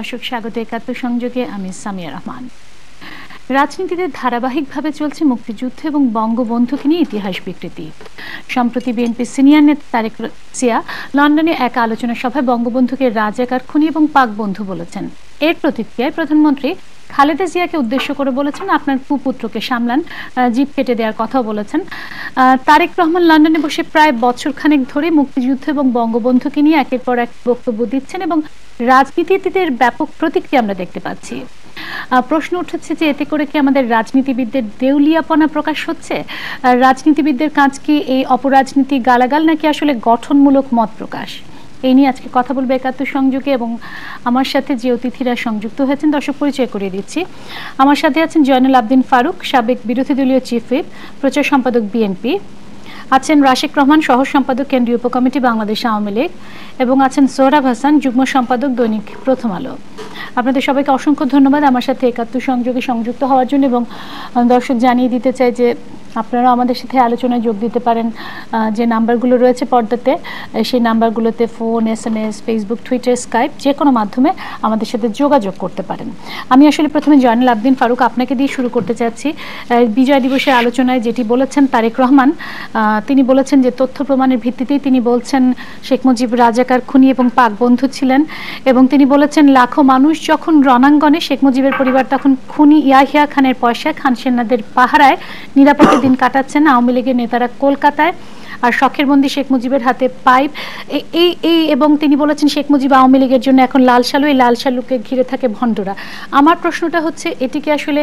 দর্শক, স্বাগত একাত্তর সংযোগে। আমি সামিয়া রহমান। রাজনীতিতে ধারাবাহিকভাবে চলছে মুক্তিযুদ্ধ এবং বঙ্গবন্ধুকে নিয়ে ইতিহাস বিকৃতি। সম্প্রতি বিএনপি সিনিয়র নেতা তারেক জিয়া লন্ডনে এক আলোচনা সভায় বঙ্গবন্ধুকে রাজাকার, খুনি এবং পাক বন্ধু বলেছেন। এর প্রতিক্রিয়ায় প্রধানমন্ত্রী খালেদা জিয়াকে উদ্দেশ্য করে বলেছেন, আপনার কুপুত্রকে সামলান, জিপ কেটে দেওয়ার কথাও বলেছেন। তারেক রহমান লন্ডনে বসে প্রায় বছরখানেক ধরে মুক্তিযুদ্ধ এবং বঙ্গবন্ধুকে নিয়ে একের পর এক বক্তব্য দিচ্ছেন এবং রাজনীতিবিদদের ব্যাপক প্রতিক্রিয়া আমরা দেখতে পাচ্ছি। প্রশ্ন উঠেছে যে এতে করে কি আমাদের রাজনীতিবিদদের দেউলিয়াপনা প্রকাশ হচ্ছে? রাজনীতিবিদদের কাজ কি এই অপরাজনীতি গালাগাল, নাকি আসলে গঠনমূলক মত প্রকাশ? এই নিয়ে আজকে কথা বলবো একাত্তর সংযোগে, এবং আমার সাথে যে অতিথিরা সংযুক্ত হয়েছেন দর্শক পরিচয় করিয়ে দিচ্ছি। আমার সাথে আছেন জয়নুল আবদিন ফারুক, সাবেক বিরোধী দলীয় চিফ হুইপ, প্রচার সম্পাদক বিএনপি। আছেন রাশেক রহমান, সহ সম্পাদক কেন্দ্রীয় উপকমিটি বাংলাদেশ আওয়ামী লীগ, এবং আছেন সোহরাব হাসান, যুগ্ম সম্পাদক দৈনিক প্রথম আলো। আপনাদের সবাইকে অসংখ্য ধন্যবাদ আমার সাথে একাত্তর সংযোগে সংযুক্ত হওয়ার জন্য। এবং দর্শক জানিয়ে দিতে চাই যে আপনারা আমাদের সাথে আলোচনায় যোগ দিতে পারেন। যে নাম্বারগুলো রয়েছে পর্দাতে, সেই নাম্বারগুলোতে phone, SMS, Facebook, Twitter, Skype যে কোনো মাধ্যমে আমাদের সাথে যোগাযোগ করতে পারেন। আমি আসলে প্রথমে জয়নুল আবদিন ফারুক আপনাকে দিয়ে শুরু করতে চাচ্ছি। বিজয় দিবসের আলোচনায় যেটি বলেছেন তারেক রহমান, তিনি বলেছেন যে তথ্য প্রমাণের ভিত্তিতেই তিনি বলছেন শেখ মুজিব রাজাকার, খুনি এবং পাক বন্ধু ছিলেন। এবং তিনি বলেছেন লাখো মানুষ যখন রণাঙ্গনে, শেখ মুজিবের পরিবার তখন খুনি ইয়াহিয়া খানের পয়সায় খান সেনাদের পাহারায় নিরাপদে দিন কাটাচ্ছেন। আওয়ামী লীগের নেতারা কলকাতায়, আর শখের বন্দী শেখ মুজিবের হাতে পাইপ। এবং তিনি বলেছেন শেখ মুজিব আওয়ামী লীগের জন্য এখন লাল সালু, এই লাল সালুকে ঘিরে থাকে ভণ্ডরা। আমার প্রশ্নটা হচ্ছে, এটি কি আসলে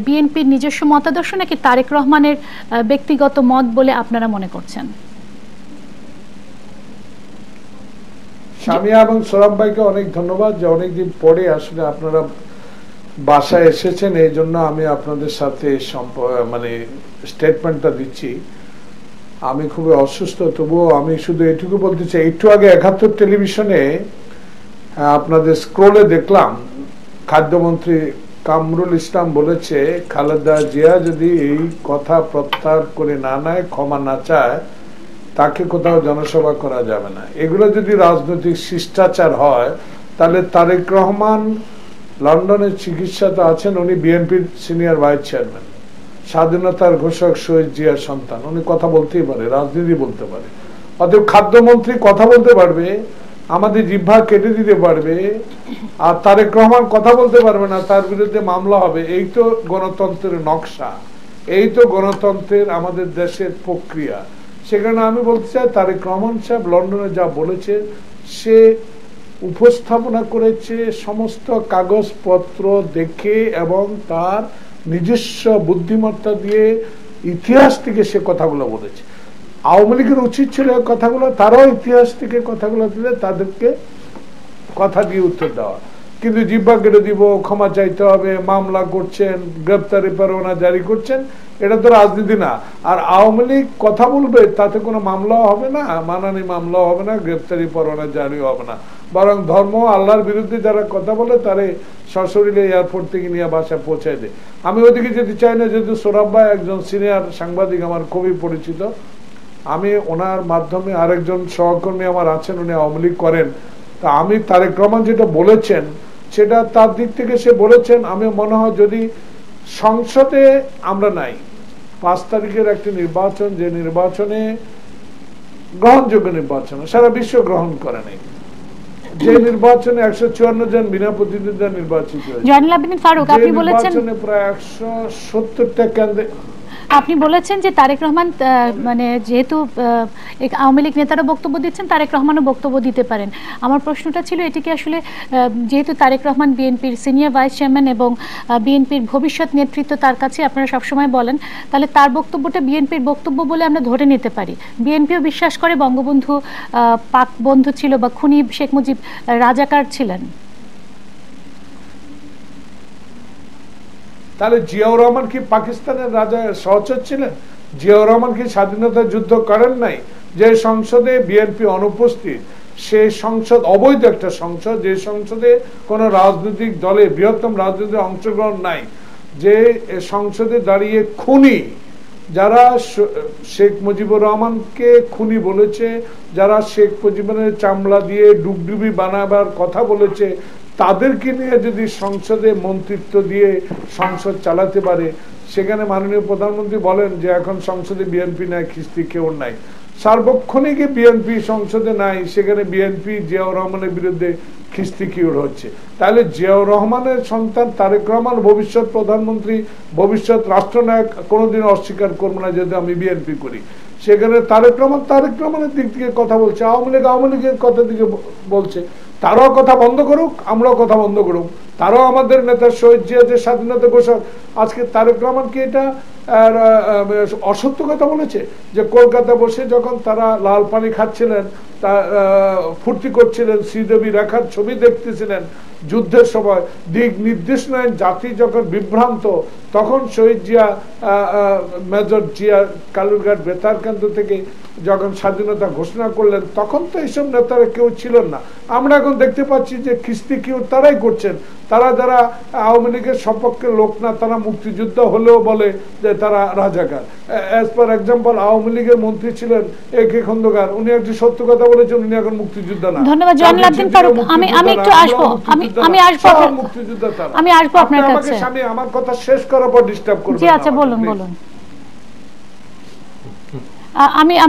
বিএনপির নিজস্ব মতাদর্শ নাকি তারেক রহমানের ব্যক্তিগত মত বলে আপনারা মনে করছেন? সামিয়া এবং সোহরাব ভাইকে অনেক ধন্যবাদ যে অনেকদিন পরে আসলে আপনারা বাসায় এসেছেন, এই জন্য আমি আপনাদের সাথে স্টেটমেন্টটা দিচ্ছি। আমি খুবই অসুস্থ, তবুও আমি শুধু এটুকু বলতে চাই, একটু আগে ৭১ টেলিভিশনে আপনাদের স্ক্রোলে দেখলাম খাদ্যমন্ত্রী কামরুল ইসলাম বলেছে খালেদা জিয়া যদি এই কথা প্রত্যাহার করে না নেয়, ক্ষমা না চায়, তাকে কোথাও জনসভা করা যাবে না। এগুলো যদি রাজনৈতিক শিষ্টাচার হয়, তাহলে তারেক রহমান লন্ডনের চিকিৎসাতে আছেন, উনি বিএনপির সিনিয়র ভাইস চেয়ারম্যান, স্বাধীনতার ঘোষক শহীদ জিয়ার সন্তান, উনি কথা বলতেই পারে, রাজনীতি বলতে পারে। অতএব খাদ্যমন্ত্রী কথা বলতে পারবে, আমাদের জিহ্বা কেটে দিতে পারবে, আর তারেক রহমান কথা বলতে পারবে না, তার বিরুদ্ধে মামলা হবে। এই তো গণতন্ত্রের নকশা, এই তো গণতন্ত্রের আমাদের দেশের প্রক্রিয়া। সেখানে আমি বলতে চাই তারেক রহমান সাহেব লন্ডনে যা বলেছে, সে উপস্থাপনা করেছে সমস্ত কাগজপত্র দেখে এবং তার নিজস্ব বুদ্ধিমত্তা দিয়ে, ইতিহাস থেকে সে কথাগুলো বলেছে। আওয়ামী লীগের উচিত ছিল কথাগুলো, তারাও ইতিহাস থেকে কথাগুলো দিলে তাদেরকে কথা দিয়ে উত্তর দেওয়া। কিন্তু জিহ্বা কেটে দিব, ক্ষমা চাইতে হবে, মামলা করছেন, গ্রেপ্তারি পরোয়ানা জারি করছেন, এটা তো রাজনীতি না। আর আওয়ামী লীগ কথা বলবে, তাতে কোনো মামলাও হবে না, মানানি মামলাও হবে না, গ্রেপ্তারি পরোয়ানা জারিও হবে না। বরং ধর্ম আল্লাহর বিরুদ্ধে যারা কথা বলে তারে সশরীরে এয়ারপোর্ট থেকে নিয়ে বাসায় পৌঁছায় দেয়। আমি ওদিকে যেতে চাই না, যেহেতু সোহরাব ভাই একজন সিনিয়র সাংবাদিক, আমার খুবই পরিচিত। আমি ওনার মাধ্যমে, আরেকজন সহকর্মী আমার আছেন, উনি আওয়ামী লীগ করেন। তা আমি তারেক রহমান যেটা বলেছেন সেটা তার দিক থেকে সে বলেছেন। আমি মনে হয় যদি সংসদে আমরা নাই, 5 তারিখের একটি নির্বাচন, যে নির্বাচনে গ্রহণযোগ্য নির্বাচন, সারা বিশ্ব গ্রহণ করে নাই, যে নির্বাচনে 154 জন বিনা প্রতিদ্বন্দ্বিতা নির্বাচিত হয়েছে, প্রায় 170টা কেন্দ্রে। আপনি বলেছেন যে তারেক রহমান, মানে যেহেতু আওয়ামী লীগ নেতারা বক্তব্য দিচ্ছেন, তারেক রহমানও বক্তব্য দিতে পারেন। আমার প্রশ্নটা ছিল, এটি কি আসলে যেহেতু তারেক রহমান বিএনপির সিনিয়র ভাইস চেয়ারম্যান এবং বিএনপির ভবিষ্যৎ নেতৃত্ব তার কাছে আপনারা সবসময় বলেন, তাহলে তার বক্তব্যটা বিএনপির বক্তব্য বলে আমরা ধরে নিতে পারি? বিএনপিও বিশ্বাস করে বঙ্গবন্ধু পাক বন্ধু ছিল বা খুনি শেখ মুজিব রাজাকার ছিলেন। তাহলে জিয়াউর রহমান কি পাকিস্তানের রাজা সহচর ছিলেন? জিয়াউর রহমান কি স্বাধীনতা যুদ্ধ করেন নাই? যে সংসদে বিএনপি অনুপস্থিত, সেই সংসদ অবৈধ একটা সংসদ, যে সংসদে কোন রাজনৈতিক দলে, বৃহত্তম রাজনৈতিক অংশগ্রহণ নাই, যে সংসদে দাঁড়িয়ে খুনি, যারা শেখ মুজিবুর রহমানকে খুনি বলেছে, যারা শেখ মুজিবুরের চামড়া দিয়ে ডুবডুবি বানাবার কথা বলেছে, তাদেরকে নিয়ে যদি সংসদে মন্ত্রিত্ব দিয়ে সংসদ চালাতে পারে, সেখানে মাননীয় প্রধানমন্ত্রী বলেন যে এখন সংসদে বিএনপি নাই, খিস্তি কেউ নাই, সার্বক্ষণিক বিএনপি সংসদে নাই, সেখানে বিএনপি জিয়াউর রহমানের বিরুদ্ধে খিস্তি কিউর হচ্ছে। তাহলে জিয়াউর রহমানের সন্তান তারেক রহমান ভবিষ্যৎ প্রধানমন্ত্রী, ভবিষ্যৎ রাষ্ট্রনায়ক, কোনোদিন অস্বীকার করবো না যদি আমি বিএনপি করি। সেখানে তারেক রহমানের দিক থেকে কথা বলছে, আওয়ামী লীগের কথা দিকে বলছে। তারাও কথা বন্ধ করুক, আমরাও কথা বন্ধ করুক। তারাও আমাদের নেতা শহীদ জিয়াদের স্বাধীনতা ঘোষক। আজকে তারেক রহমান কি এটা অসত্য কথা বলেছে যে কলকাতা বসে যখন তারা লাল পানি খাচ্ছিলেন, তা ফুর্তি করছিলেন, শ্রীদেবী রেখার ছবি দেখতেছিলেন, যুদ্ধের সময় দিক নির্দেশ নেন, জাতি যখন বিভ্রান্ত, তখন শহীদ জিয়া, মেজর জিয়া কালুরঘাট বেতার কেন্দ্র থেকে যখন স্বাধীনতা ঘোষণা করলেন, তখন তো এইসব নেতারা কেউ ছিলেন না। আমরা এখন দেখতে পাচ্ছি যে খিস্তি কেউ তারাই করছেন। তারা যারা আওয়ামী লীগের সপক্ষে লোক না, তারা মুক্তিযোদ্ধা হলেও বলে যে তারা রাজাকার। অ্যাজ পার এক্সাম্পল, আওয়ামী লীগের মন্ত্রী ছিলেন এ.কে খন্দকার, উনি একটি সত্য কথা বলেছেন, উনি এখন মুক্তিযোদ্ধা না। ধন্যবাদ জয়নুল আবদিন ফারুক। আমি একটু আসবো, আমি আসবো মুক্তিযোদ্ধা তারা। আমি আসবো আপনার কাছে। আমি আমার কথা শেষ করার পর ডিস্টার্ব করবেন। জি আচ্ছা, বলুন।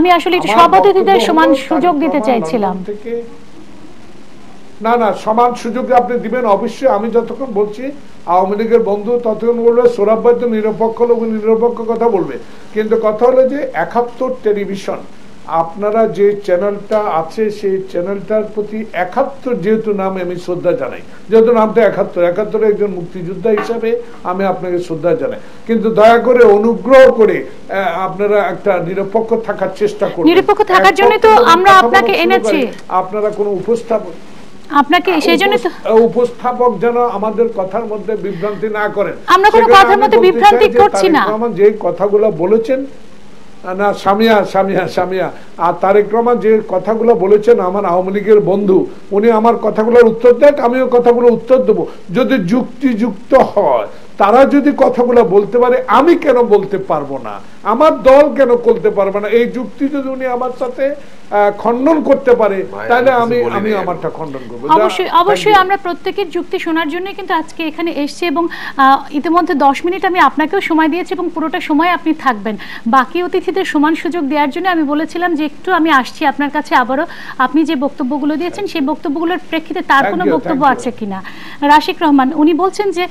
আমি আসলে একটু সভাপতিদের সমান সুযোগ দিতে চাইছিলাম। না, সমান সুযোগ আপনি দিবেন অবশ্যই। আমি যতক্ষণ বলছি আওয়ামী লীগের বন্ধু ততক্ষণ বলবে, সোহরাব ভাই তো নিরপেক্ষ লোক, নিরপেক্ষ কথা বলবে। কিন্তু কথা হলো যে ৭১ টেলিভিশন, আপনারা যে চ্যানেলটা আছে সেই চ্যানেলটার প্রতি ৭১ যেহেতু নাম, আমি শ্রদ্ধা জানাই। যেহেতু নামটা ৭১ একজন মুক্তিযোদ্ধা হিসাবে আমি আপনাকে শ্রদ্ধা জানাই। কিন্তু দয়া করে অনুগ্রহ করে আপনারা একটা নিরপেক্ষ থাকার চেষ্টা করুন। নিরপেক্ষ থাকার জন্য তো আমরা আপনাকে এনেছি। আপনারা কোনো উপস্থাপক, আপনাকে সেই জন্য উপস্থাপক যেন আমাদের কথার মধ্যে বিভ্রান্তি না করেন। আমরা কোনো কথার মধ্যে বিভ্রান্তি করছি না। যে কথাগুলো বলেছেন, না সামিয়া আর তারেক রহমান যে কথাগুলো বলেছেন, আমার আওয়ামী লীগের বন্ধু, উনি আমার কথাগুলোর উত্তর দেন, আমিও কথাগুলো উত্তর দেবো যদি যুক্তিযুক্ত হয়। তারা যদি কথাগুলো বলতে পারে, আমি কেন বলতে পারবো না? আমার দল কেন করতে পারবে না? এই যুক্তি যদি উনি আমার সাথে খণ্ডন করতে পারে, তাহলে আমি আমারটা খণ্ডন করবো। অবশ্যই আমরা প্রত্যেকের যুক্তি শোনার জন্য কিন্তু আজকে এখানে এসেছি, এবং ইতিমধ্যে 10 মিনিট আমি আপনাকেও সময় দিয়েছি এবং পুরোটা সময় আপনি থাকবেন। বাকি অতিথিদের সমান সুযোগ দেওয়ার জন্য আমি বলেছিলাম যে একটু আমি আসছি আপনার কাছে আবারও, আপনি যে বক্তব্যগুলো দিয়েছেন সেই বক্তব্যগুলোর প্রেক্ষিতে তার কোনো বক্তব্য আছে কিনা। রাশিক রহমান উনি বলছেন যে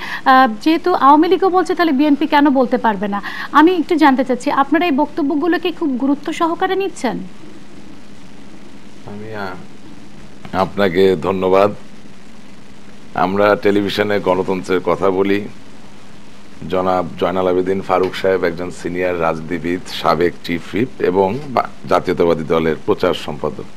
যেহেতু আওয়ামী লীগও বলছে, তাহলে বিএনপি কেন বলতে পারবে না? আমি একটু জানতে চাচ্ছি, আপনারা এই বক্তব্যগুলোকে খুব গুরুত্ব সহকারে নিচ্ছেন? আমি আপনাকে ধন্যবাদ। আমরা টেলিভিশনে গণতন্ত্রের কথা বলি। জনাব জয়নাল আবেদিন ফারুক সাহেব একজন সিনিয়র রাজনীতিবিদ, সাবেক চিফ হুইপ এবং জাতীয়তাবাদী দলের প্রচার সম্পাদক।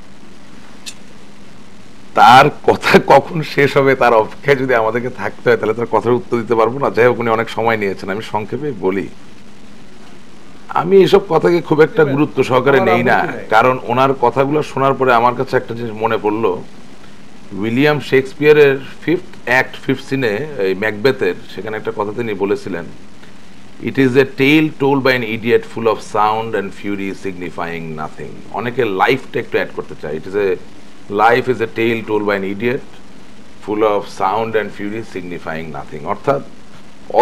তার কথা কখন শেষ হবে তার অপেক্ষায় যদি আমাদেরকে থাকতে হয়, তাহলে তার কথার উত্তর দিতে পারবো না। যাই হোক, উনি অনেক সময় নিয়েছেন, আমি সংক্ষেপে বলি। আমি এসব কথাকে খুব একটা গুরুত্ব সহকারে নেই না, কারণ ওনার কথাগুলো শোনার পরে আমার কাছে একটা জিনিস মনে পড়লো। উইলিয়াম শেক্সপিয়ারের 5th অ্যাক্ট 5th সিনে, এই ম্যাকবেথের, সেখানে একটা কথা তিনি বলেছিলেন, it is a tale told by an idiot full of sound and fury signifying nothing. অনেকে লাইফটা একটু অ্যাড করতে চায়। It is a life is a tale told by an idiot full of sound and fury signifying nothing. অর্থাৎ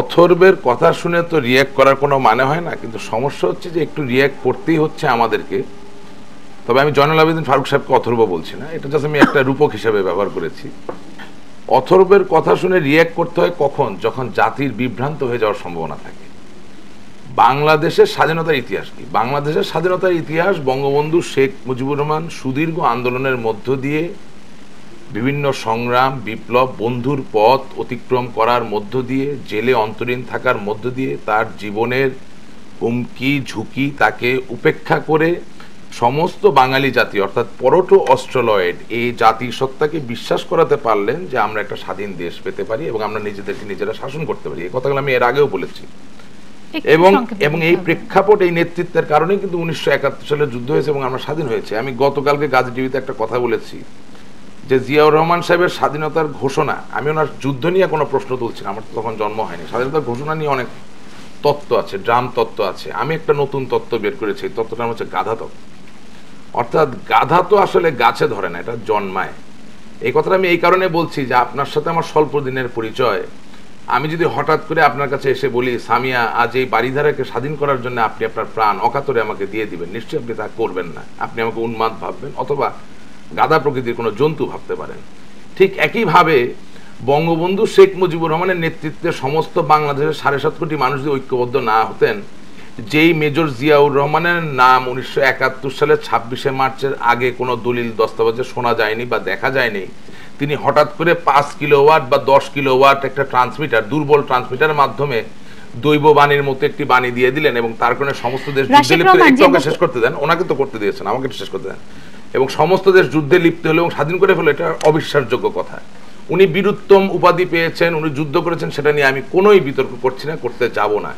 অথর্বের কথা শুনে তো রিয়্যাক্ট করার কোনো মানে হয় না, কিন্তু সমস্যা হচ্ছে যে একটু রিয়্যাক্ট করতেই হচ্ছে আমাদেরকে। তবে আমি জয়নুল আবেদিন ফারুক সাহেবকে অথর্ব বলছি না, এটা জাস্ট আমি একটা রূপক হিসেবে ব্যবহার করেছি। অথর্বের কথা শুনে রিয়্যাক্ট করতে হয় কখন? যখন জাতির বিভ্রান্ত হয়ে যাওয়ার সম্ভাবনা থাকে। বাংলাদেশের স্বাধীনতার ইতিহাস কি? বাংলাদেশের স্বাধীনতার ইতিহাস বঙ্গবন্ধু শেখ মুজিবুর রহমান সুদীর্ঘ আন্দোলনের মধ্য দিয়ে, বিভিন্ন সংগ্রাম, বিপ্লব, বন্ধুর পথ অতিক্রম করার মধ্য দিয়ে, জেলে অন্তরীণ থাকার মধ্য দিয়ে, তার জীবনের হুমকি ঝুঁকি তাকে উপেক্ষা করে সমস্ত বাঙালি জাতি, অর্থাৎ পরোটো অস্ট্রলয়েড, এই জাতিসত্তাকে বিশ্বাস করাতে পারলেন যে আমরা একটা স্বাধীন দেশ পেতে পারি এবং আমরা নিজেদেরকে নিজেরা শাসন করতে পারি। এই কথাগুলো আমি এর আগেও বলেছি। এবং এই প্রেক্ষাপট, এই নেতৃত্বের কারণে কিন্তু 1971 সালে যুদ্ধ হয়েছে এবং আমরা স্বাধীন হয়েছে। আমি গতকালকে গাজী টিভিতে একটা কথা বলেছি যে জিয়াউর রহমান সাহেবের স্বাধীনতার ঘোষণা, আমি ওনার যুদ্ধ নিয়ে কোনো প্রশ্ন তুলছি না, আমার তখন জন্ম হয়নি। স্বাধীনতার ঘোষণা নিয়ে অনেক তত্ত্ব আছে, ড্রাম তত্ত্ব আছে। আমি একটা নতুন তত্ত্ব বের করেছি, তত্ত্বটা হচ্ছে গাধা তত্ত্ব। অর্থাৎ গাধা তো আসলে গাছে ধরে না, এটা জন্মায়। এই কথাটা আমি এই কারণে বলছি যে আপনার সাথে আমার স্বল্প দিনের পরিচয়। আমি যদি হঠাৎ করে আপনার কাছে এসে বলি সামিয়া আজ এই বাড়িধারাকে স্বাধীন করার জন্য আপনি আপনার প্রাণ অকাতরে আমাকে দিয়ে দিবেন, নিশ্চয়ই আপনি তা করবেন না। আপনি আমাকে উন্মাদ ভাববেন অথবা গাধা প্রকৃতির কোনো জন্তু ভাবতে পারেন। ঠিক একইভাবে বঙ্গবন্ধু শেখ মুজিবুর রহমানের নেতৃত্বে সমস্ত বাংলাদেশের 7.5 কোটি মানুষ যদি ঐক্যবদ্ধ না হতেন, যেই মেজর জিয়াউর রহমানের নাম 1971 সালের 26শে মার্চের আগে কোনো দলিল দস্তাবেজে শোনা যায়নি বা দেখা যায়নি, তিনি হঠাৎ করে 5 কিলোওয়াট বা 10 কিলোওয়াট একটা ট্রান্সমিটার, দুর্বল ট্রান্সমিটারের মাধ্যমে দৈব বাণীর মতো একটি বাণী দিয়ে দিলেন এবং তার কারণে সমস্ত দেশ যুদ্ধে লিপ্ত। একটু আমাকে শেষ করতে দেন, ওনাকে তো করতে দিয়েছেন, আমাকে একটু শেষ করতে দেন। এবং সমস্ত দেশ যুদ্ধে লিপ্ত হলো এবং স্বাধীন করে ফেলো, এটা অবিশ্বাসযোগ্য কথা। উনি বীরুত্তম উপাধি পেয়েছেন, উনি যুদ্ধ করেছেন, সেটা নিয়ে আমি কোনোই বিতর্ক করছি না, করতে যাব না।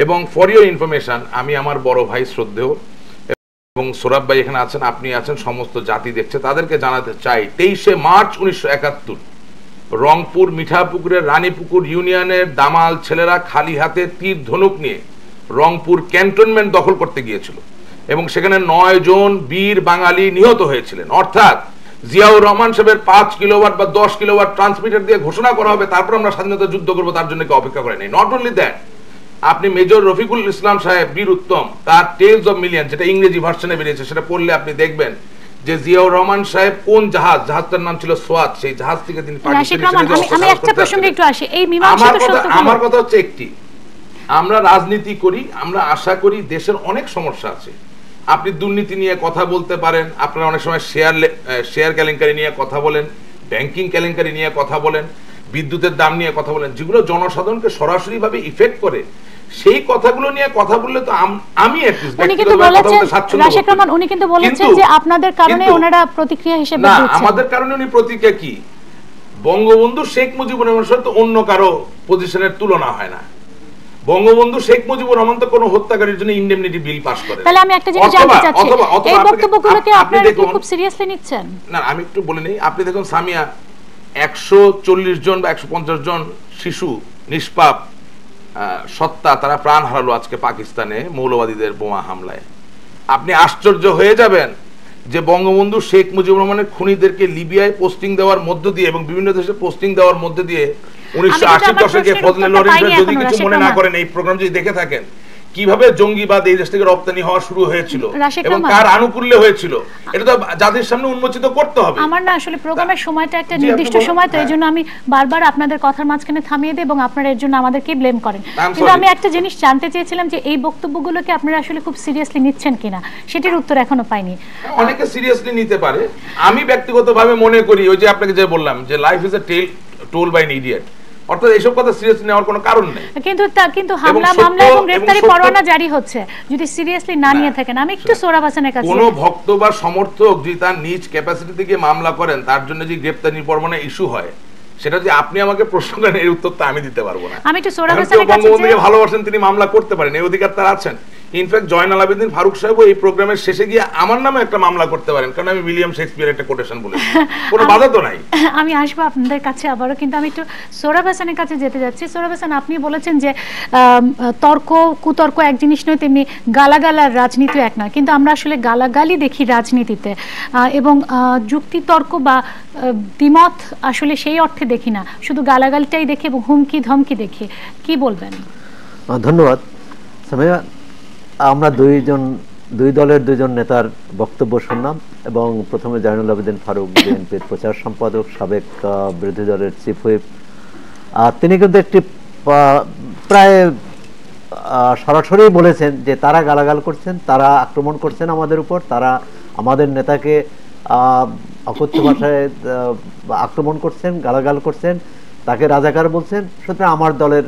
এবং ফর ইউর ইনফরমেশন, আমি আমার বড় ভাই শ্রদ্ধেয় এবং সোরাব ভাই এখানে আছেন, আপনি আছেন, সমস্ত জাতি দেখছে, তাদেরকে জানাতে চাই 23শে মার্চ 1971 রংপুর মিঠাপুকুরের রানীপুকুর ইউনিয়নের দামাল ছেলেরা খালি হাতে তীর ধনুক নিয়ে রংপুর ক্যান্টনমেন্ট দখল করতে গিয়েছিল এবং সেখানে 9 জন বীর বাঙালি নিহত হয়েছিলেন। অর্থাৎ জিয়াউর রহমান সাহেবের 5 কিলোওয়াট বা 10 কিলোওয়াট ট্রান্সমিটার দিয়ে ঘোষণা করা হবে তারপর আমরা স্বাধীনতা যুদ্ধ করবো, তার জন্য অপেক্ষা করে নেই। নট অনলি দ্যাট, আপনি মেজর রফিকুল ইসলাম সাহেব বীর উত্তম, তার টেলস অফ মিলিয়ন যেটা ইংরেজি ভার্সনে বেরিয়েছে, সেটা পড়লে আপনি দেখবেন যে জিয়াউর রহমান সাহেব কোন জাহাজটার নাম ছিল সোয়াত, সেই জাহাজ থেকে তিনি আমার কথা হচ্ছে একটি, আমরা রাজনীতি করি, আমরা আশা করি দেশের অনেক সমস্যা আছে। আপনি দুর্নীতি নিয়ে কথা বলতে পারেন, আপনারা অনেক সময় শেয়ার কেলেঙ্কারি নিয়ে কথা বলেন, ব্যাংকিং কেলেঙ্কারি নিয়ে কথা বলেন, বিদ্যুতের দাম নিয়ে কথা বলেন, যেগুলো জনসাধারণকে সরাসরি ভাবে ইফেক্ট করে, সেই কথাগুলো নিয়ে কথা বললে তো আমি আমাদের কারণে উনি প্রতিক্রিয়া কি, বঙ্গবন্ধু শেখ মুজিবুর রহমানের সাথে অন্য কারো পজিশনের তুলনা হয় না। বঙ্গবন্ধু শেখ মুজিবুর রহমান তো কোনো হত্যাকারীর জন্য ইনডেমনিটি বিল পাস করেন। তাহলে আমি একটা জিনিস জানতে চাচ্ছি, এই বক্তব্যগুলোকে আপনারা কি খুব সিরিয়াসলি নিচ্ছেন? না, আমি একটু বলে নেই। আপনি দেখুন সামিয়া, 140 জন বা 150 জন শিশু নিষ্পাপ সত্তা তারা প্রাণ হারালো আজকে পাকিস্তানে মৌলবাদীদের বোমা হামলায়। আপনি আশ্চর্য হয়ে যাবেন যে বঙ্গবন্ধু শেখ মুজিবুর রহমানের খুনিদেরকে লিবিয়ায় পোস্টিং দেওয়ার মধ্য দিয়ে এবং বিভিন্ন দেশে পোস্টিং দেওয়ার মধ্যে দিয়ে 1980 দশকে ফজলে লরেন্সের, যদি কিছু মনে না করেন, এই প্রোগ্রাম যদি দেখে থাকেন, কিভাবে জঙ্গিবাদ এই দেশ থেকে রপ্তানি হওয়া শুরু হয়েছিল এবং কার আনুকূল্যে হয়েছিল, এটা তো জাতির সামনে উন্মোচিত করতে হবে। আমার না আসলে প্রোগ্রামের সময়টা একটা নির্দিষ্ট সময়, তো এইজন্য আমি বারবার আপনাদের কথার মাঝখানে থামিয়ে দেই এবং আপনারা এর জন্য আমাদেরকে ব্লেম করেন। কিন্তু আমি একটা জিনিস জানতে চেয়েছিলাম যে এই বক্তব্যগুলোকে আপনারা আসলে খুব সিরিয়াসলি নিচ্ছেন কিনা, সেটির উত্তর এখনো পাইনি। অনেকে সিরিয়াসলি নিতে পারে, আমি ব্যক্তিগতভাবে মনে করি ওই যে আপনাকে যে বললাম যে life is a tale told by an idiot, অর্থাৎ এইসব কথা সিরিয়াসলি নেওয়ার কোনো কারণ নেই। কিন্তু হামলা মামলা এবং গ্রেফতারি পরোয়ানা জারি হচ্ছে, যদি সিরিয়াসলি না নিয়ে থাকেন। আমি একটু সোহরাব হাসানের কাছে, কোনো ভক্ত বা সমর্থক যদি তার নিজ ক্যাপাসিটি থেকে মামলা করেন, তার জন্য যে গ্রেফতারি পরোয়ানা ইস্যু হয়, সেটা যে আপনি আমাকে প্রশ্ন করেন, এর উত্তর তো আমি দিতে পারবো না। আমি একটু সোহরাব হাসানের কাছে, বঙ্গবন্ধুকে ভালোবাসেন, তিনি মামলা করতে পারেন, এই অধিকার তার আছেন। ইনফ্যাক্ট জয়নাল আবেদিন ফারুক সাহেব এই প্রোগ্রামের শেষে গিয়ে আমার নামে একটা মামলা করতে পারেন, কারণ আমি উইলিয়াম শেক্সপিয়ার একটা কোটেশন বলেছি, কোনো বাধা তো নাই। আমি আসবো আপনাদের কাছে আবারও, কিন্তু আমি একটু সোহরাব হাসানের কাছে যেতে যাচ্ছি। সোহরাব হাসান, আপনি বলেছেন যে তর্ক কুতর্ক এক জিনিস নয়, তেমনি গালাগালার রাজনীতি এক নয়, কিন্তু আমরা আসলে গালাগালি দেখি রাজনীতিতে এবং যুক্তি তর্ক বা দ্বিমত আসলে সেই অর্থে দেখি না, শুধু গালাগালিটাই দেখি এবং হুমকি ধমকি দেখি। কি বলবেন? ধন্যবাদ সামিয়া। আমরা দুই দলের দুইজন নেতার বক্তব্য শুনলাম এবং প্রথমে জয়নুল আবেদিন ফারুক, বিএনপির প্রচার সম্পাদক, সাবেক বিরোধী দলের চিফ হুইপ, তিনি কিন্তু একটি প্রায় সরাসরি বলেছেন যে তারা গালাগাল করছেন, তারা আক্রমণ করছেন আমাদের উপর, তারা আমাদের নেতাকে অকথ্য ভাষায় আক্রমণ করছেন, গালাগাল করছেন, তাকে রাজাকার বলছেন। সুতরাং আমার দলের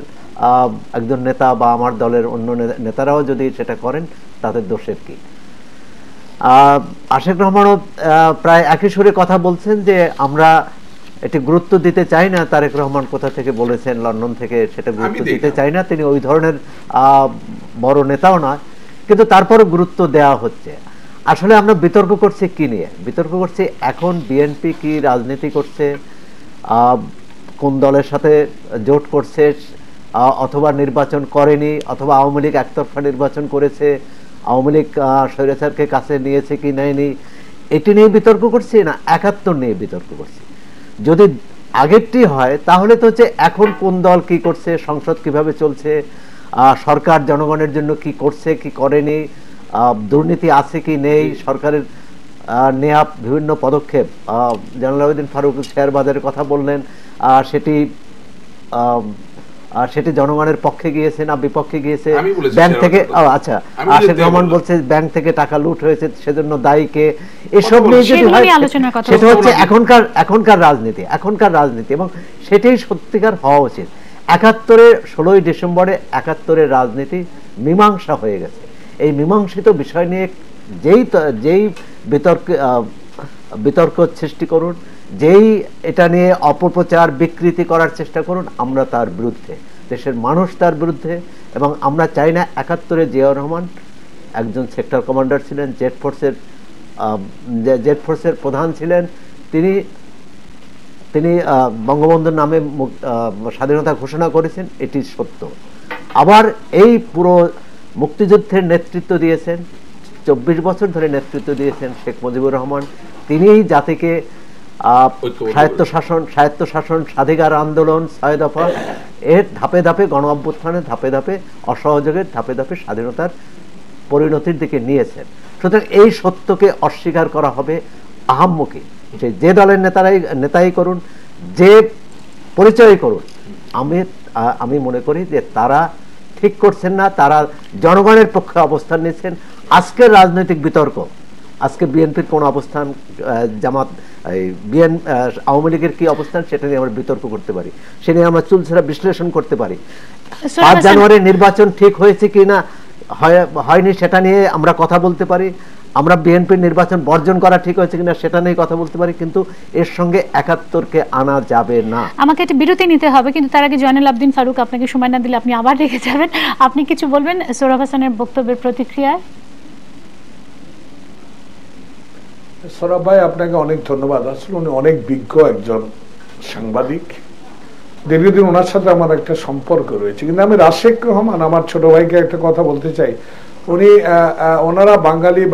একজন নেতা বা আমার দলের অন্য নেতারাও যদি সেটা করেন, তাদের দোষের কি? আশিক রহমানও প্রায় একই সুরে কথা বলছেন যে আমরা এটি গুরুত্ব দিতে চাই না। তারেক রহমান কোথা থেকে বলেছেন, লন্ডন থেকে, সেটা গুরুত্ব দিতে চাই না, তিনি ওই ধরনের বড় নেতাও নয়, কিন্তু তারপরও গুরুত্ব দেওয়া হচ্ছে। আসলে আমরা বিতর্ক করছি কি নিয়ে? বিতর্ক করছি এখন বিএনপি কি রাজনীতি করছে, কোন দলের সাথে জোট করছে, অথবা নির্বাচন করেনি, অথবা আওয়ামী লীগ একতরফা নির্বাচন করেছে, আওয়ামী লীগ স্বৈরাচারকে কাছে নিয়েছে কি নেয়নি, এটি নিয়ে বিতর্ক করছি না 71 নিয়ে বিতর্ক করছি। যদি আগেরটি হয় তাহলে তো হচ্ছে এখন কোন দল কি করছে, সংসদ কিভাবে চলছে, সরকার জনগণের জন্য কি করছে কি করেনি, দুর্নীতি আছে কি নেই, সরকারের নেয়া বিভিন্ন পদক্ষেপ, জয়নুল আবেদিন ফারুক শেয়ার বাজারের কথা বললেন, সেটি সেটি জনগণের পক্ষে গিয়েছে না বিপক্ষে গিয়েছে, ব্যাংক থেকে আচ্ছা আশিক রহমান বলছে ব্যাংক থেকে টাকা লুট হয়েছে সেজন্য দায়ী কে, এসব নিয়ে যদি হয় সেটা হচ্ছে এখনকার রাজনীতি এবং সেটাই সত্যিকার হওয়া উচিত। 16ই ডিসেম্বরে 71-এর রাজনীতি মীমাংসা হয়ে গেছে। এই মীমাংসিত বিষয় নিয়ে যেই বিতর্ক সৃষ্টি করুন, যেই এটা নিয়ে অপপ্রচার বিকৃতি করার চেষ্টা করুন, আমরা তার বিরুদ্ধে, দেশের মানুষ তার বিরুদ্ধে। এবং আমরা চাই না 71-এ জিয়াউর রহমান একজন সেক্টর কমান্ডার ছিলেন, জেড ফোর্সের প্রধান ছিলেন, তিনি বঙ্গবন্ধুর নামে স্বাধীনতা ঘোষণা করেছেন, এটি সত্য। আবার এই পুরো মুক্তিযুদ্ধের নেতৃত্ব দিয়েছেন, 24 বছর ধরে নেতৃত্ব দিয়েছেন শেখ মুজিবুর রহমান। তিনিই জাতিকে স্বায়ত্তশাসন, স্বাধিকার আন্দোলন, 6 দফা এর ধাপে ধাপে, গণ অভ্যুত্থানের ধাপে ধাপে, অসহযোগের ধাপে ধাপে স্বাধীনতার পরিণতির দিকে নিয়েছেন। সুতরাং এই সত্যকে অস্বীকার করা হবে আহাম্মকি, যে দলের নেতাই করুন, যে পরিচয় করুন। আমি মনে করি যে তারা ঠিক করছেন না, তারা জনগণের পক্ষে অবস্থান নিচ্ছেন। আজকের রাজনৈতিক বিতর্ক, আজকে বিএনপির কোন অবস্থান, জামাত আওয়ামী লীগের কি অবস্থান, সেটা নিয়ে আমরা বিতর্ক করতে পারি, সে নিয়ে আমরা চুলচেরা বিশ্লেষণ করতে পারি। 5 জানুয়ারির নির্বাচন ঠিক হয়েছে কি না হয়নি সেটা নিয়ে আমরা কথা বলতে পারি, আমরা বিএনপির নির্বাচন বর্জন করা ঠিক হয়েছে কিনা সেটা নিয়ে কথা বলতে পারি, কিন্তু এর সঙ্গে 71-কে আনা যাবে না। আমাকে একটা বিরতি নিতে হবে, কিন্তু তার আগে জয়নুল আবেদিন ফারুক, আপনাকে সময় না দিলে আপনি আবার রেখে যাবেন। আপনি কিছু বলবেন সোহরাব হাসানের বক্তব্যের প্রতিক্রিয়ায়? সোহরাব ভাই, আপনাকে অনেক ধন্যবাদ। আসলে উনি অনেক বিজ্ঞ একজন সাংবাদিক, দীর্ঘদিন ওনার সাথে আমার একটা সম্পর্ক রয়েছে। কিন্তু আমি রাশেক রহমান, আমার ছোট ভাইকে একটা কথা বলতে চাই। ওনারা বাঙালি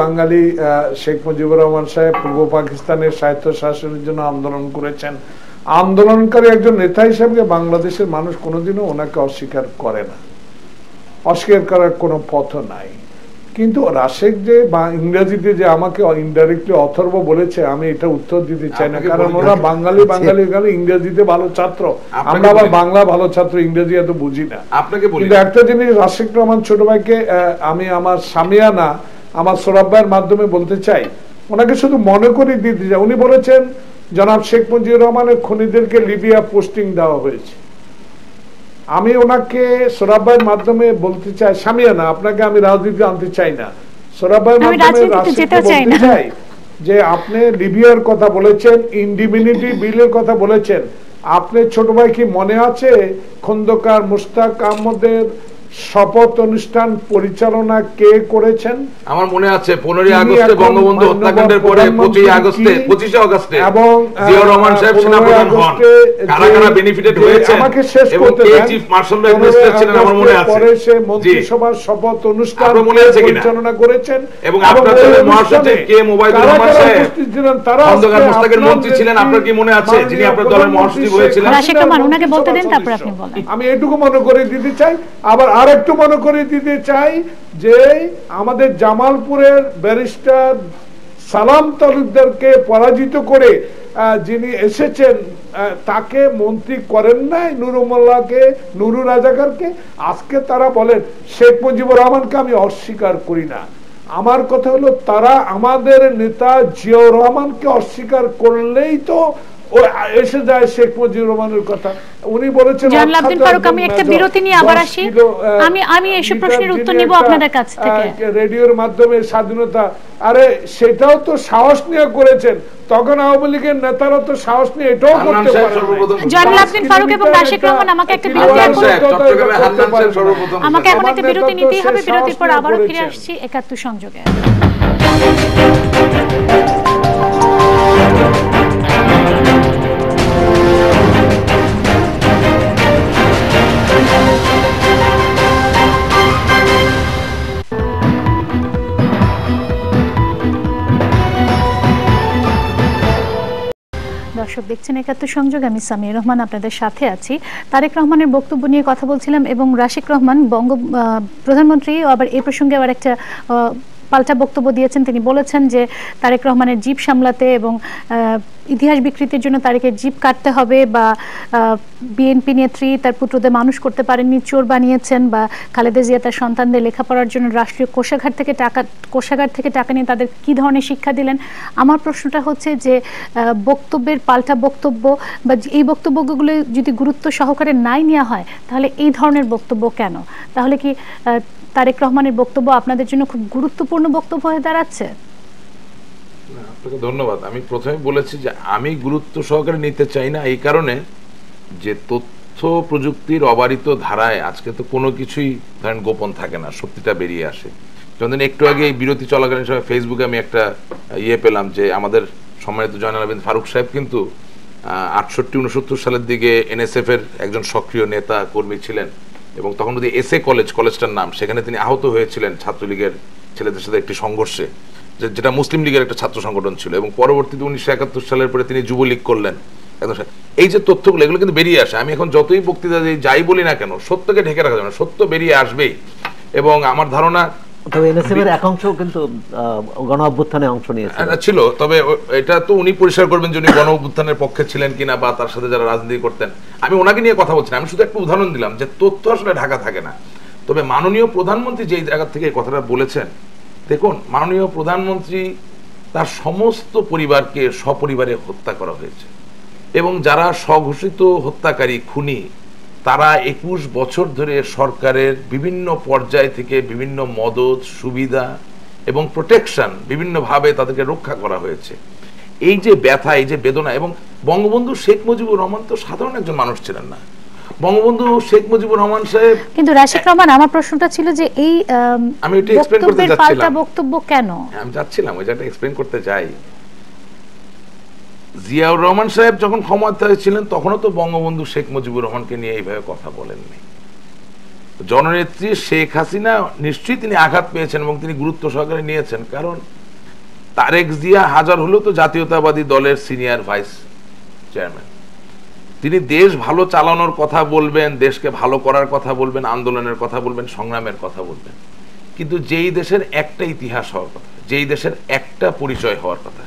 শেখ মুজিবুর রহমান সাহেব পূর্ব পাকিস্তানের স্বায়ত্ত শাসনের জন্য আন্দোলন করেছেন। আন্দোলনকারী একজন নেতা হিসেবে বাংলাদেশের মানুষ কোনোদিনও ওনাকে অস্বীকার করে না, অস্বীকার করার কোনো পথ নাই। কিন্তু রাশেক যে বা ইংরেজিতে যে আমাকে ইনডাইরেক্টলি অথর্ব বলেছে, আমি এটা উত্তর দিতে চাই না, কারণ ওরা বাঙালি ইংরেজিতে ভালো ছাত্র, আমরা আবার বাংলা ভালো ছাত্র, ইংরেজি এত বুঝি না। কিন্তু একটা জিনিস রাশেক রহমান ছোট ভাইকে আমি আমার সামিয়ানা, আমার সোহরাব ভাইয়ের মাধ্যমে বলতে চাই, ওনাকে শুধু মনে করে দিতে চাই। উনি বলেছেন জনাব শেখ মুজিবুর রহমানের খুনিদেরকে লিবিয়া পোস্টিং দেওয়া হয়েছে। আমি ওনাকে সোহরাব ভাইয়ের মাধ্যমে বলতে চাই, সামিয়ানা, আপনাকে আমি রাজনীতি আনতে চাই না, সোহরাব ভাইয়ের মাধ্যমে বলতে চাই যে আপনি লিবিয়ার কথা বলেছেন, ইন্ডিমিনিটি বিলের কথা বলেছেন। আপনার ছোট ভাই কি মনে আছে খন্দকার মুশতাক আহমদের শপথ অনুষ্ঠান পরিচালনা কে করেছেন? আমার মনে আছে 15 আগস্টে বঙ্গবন্ধু হত্যাকাণ্ডের পরে 25 আগস্টে এবং জিয়াউর রহমান সাহেব সেনাপ্রধান হন, কারা কারা বেনিফিটেড হয়েছে এবং কে চিফ মার্শাল অ্যাডমিনিস্ট্রেটর ছিলেন আমার মনে আছে। পরে সে মন্ত্রিসভার শপথ অনুষ্ঠান পরিচালনা করেছেন এবং আপনাদের মহাসচিব কে মোবাইদুর রহমান সাহেব খন্দকার মুশতাকের মন্ত্রী ছিলেন, আপনার কি মনে আছে, যিনি আপনার দলের মহাসচিব হয়েছিলেন? রাশেক রহমান, ওনাকে বলতে দেন, তারপর আপনি বলেন। আমি এটুকু মনে করে দিতে চাই, আবার আরেকটু মনে করে দিতে চাই যে আমাদের জামালপুরের ব্যারিস্টার সালাম তালুকদারকে পরাজিত করে যিনি এসেছেন, তাকে মন্ত্রী করেন নাই নুরুমোল্লাহকে, নুরু রাজাকারকে। আজকে তারা বলেন শেখ মুজিবুর রহমানকে আমি অস্বীকার করি না। আমার কথা হলো, তারা আমাদের নেতা জিয়াউর রহমানকে অস্বীকার করলেই তো এসে যায় শেখ মুজিবুর রহমানের কথা। উনি বলেছেন জয়নুল আবেদিন ফারুক, আমি একটা বিরতি নিয়ে আবার আসি, আমি এসব প্রশ্নের উত্তর নিব আপনাদের কাছ থেকে। রেডিওর মাধ্যমে স্বাধীনতা, আরে সেটাও তো সাহস নিয়ে করেছেন, তখন আওয়ামী লীগের নেতারা তো সাহস নিয়ে এটাও করতে পারে। জয়নুল আবেদিন ফারুক এবং রাশেক রহমান, আমাকে একটা বিরতি, আমাকে এখন একটা বিরতি নিতেই হবে। বিরতির পর আবারও ফিরে আসছি 71 সংযোগে। দর্শক দেখছেন একাত্তর সংযোগ, আমি সামিয়া রহমান আপনাদের সাথে আছি। তারেক রহমানের বক্তব্য নিয়ে কথা বলছিলাম এবং রাশিক রহমান প্রধানমন্ত্রী আবার এই প্রসঙ্গে আবার একটা পাল্টা বক্তব্য দিয়েছেন। তিনি বলেছেন যে তারেক রহমানের জিপ সামলাতে এবং ইতিহাস বিকৃতির জন্য তারেকের জিপ কাটতে হবে, বা বিএনপি নেত্রী তার পুত্রদের মানুষ করতে পারেননি, চোর বানিয়েছেন, বা খালেদা জিয়া তার সন্তানদের লেখাপড়ার জন্য রাষ্ট্রীয় কোষাগার থেকে টাকা নিয়ে তাদের কি ধরনের শিক্ষা দিলেন। আমার প্রশ্নটা হচ্ছে যে বক্তব্যের পাল্টা বক্তব্য বা এই বক্তব্যগুলো যদি গুরুত্ব সহকারে নাই নেওয়া হয় তাহলে এই ধরনের বক্তব্য কেন? তাহলে কি তারেক রহমানের বক্তব্য আপনাদের জন্য খুব গুরুত্বপূর্ণ বক্তব্য হয়ে দাঁড়াচ্ছে? আপনাকে ধন্যবাদ। আমি প্রথমে বলেছি যে আমি গুরুত্ব সহকারে নিতে চাই না, এই কারণে যে তথ্য প্রযুক্তির অবারিত ধারায় আজকে তো কোনো কিছুই ধরেন গোপন থাকে না, সত্যিটা বেরিয়ে আসে। যখন একটু আগে এই বিরতি চলাকালীন সময় ফেসবুকে আমি একটা পেলাম যে আমাদের সম্মানিত জয়নাল আবেদিন ফারুক সাহেব কিন্তু 68-69 সালের দিকে NSF এর একজন সক্রিয় নেতা কর্মী ছিলেন, এবং তখন যদি এসএ কলেজটার নাম, সেখানে তিনি আহত হয়েছিলেন ছাত্রলীগের ছেলেদের সাথে একটি সংঘর্ষে, যেটা মুসলিম লীগের একটা ছাত্র সংগঠন ছিল, এবং পরবর্তীতে 1971 সালের পরে তিনি যুবলীগ করলেন। এই যে তথ্যগুলো এগুলো কিন্তু বেরিয়ে আসে। আমি এখন যতই বক্তৃতা যাই বলি না কেন, সত্যকে ঢেকে রাখা যাবে না, সত্য বেরিয়ে আসবেই। এবং আমার ধারণা তবে এনএসএফের এক অংশ কিন্তু গণ অভ্যুত্থানে অংশ নিয়েছিল, তবে এটা তো উনি পরিষ্কার করবেন যে উনি গণ অভ্যুত্থানের পক্ষে ছিলেন কিনা বা তার সাথে যারা রাজনীতি করতেন। আমি ওনাকে নিয়ে কথা বলছি না, আমি শুধু একটা উদাহরণ দিলাম যে তথ্য আসলে ঢাকা থাকে না। তবে মাননীয় প্রধানমন্ত্রী যেই জায়গা থেকে এই কথাটা বলেছেন, দেখুন মাননীয় প্রধানমন্ত্রী তার সমস্ত পরিবারকে সপরিবারে হত্যা করা হয়েছে, এবং যারা স্বঘোষিত হত্যাকারী খুনি তারা 21 বছর ধরে সরকারের বিভিন্ন পর্যায় থেকে বিভিন্ন মদত সুবিধা এবং প্রোটেকশন বিভিন্নভাবে তাদেরকে রক্ষা করা হয়েছে। এই যে ব্যথা, এই যে বেদনা, এবং বঙ্গবন্ধু শেখ মুজিবুর রহমান তো সাধারণ একজন মানুষ ছিলেন না। বঙ্গবন্ধু শেখ মুজিবুর রহমান সাহেব কিন্তু রাশিক রহমান, আমার প্রশ্নটা ছিল যে এই আমি এটা এক্সপ্লেইন করতে যাচ্ছিলাম, পাল্টা বক্তব্য কেন আমি যাচ্ছিলাম ওই জায়গাটা এক্সপ্লেইন করতে যাই। জিয়াউর রহমান সাহেব যখন ক্ষমতায় ছিলেন তখনও তো বঙ্গবন্ধু শেখ মুজিবুর রহমানকে নিয়ে এইভাবে কথা বলেননি। জননেত্রী শেখ হাসিনা নিশ্চয়ই তিনি আঘাত পেয়েছেন এবং তিনি গুরুত্ব সহকারে নিয়েছেন, কারণ তারেক জিয়া হাজার হলেও তো জাতীয়তাবাদী দলের সিনিয়র ভাইস চেয়ারম্যান। তিনি দেশ ভালো চালানোর কথা বলবেন, দেশকে ভালো করার কথা বলবেন, আন্দোলনের কথা বলবেন, সংগ্রামের কথা বলবেন, কিন্তু যেই দেশের একটা ইতিহাস হওয়ার কথা, যেই দেশের একটা পরিচয় হওয়ার কথা,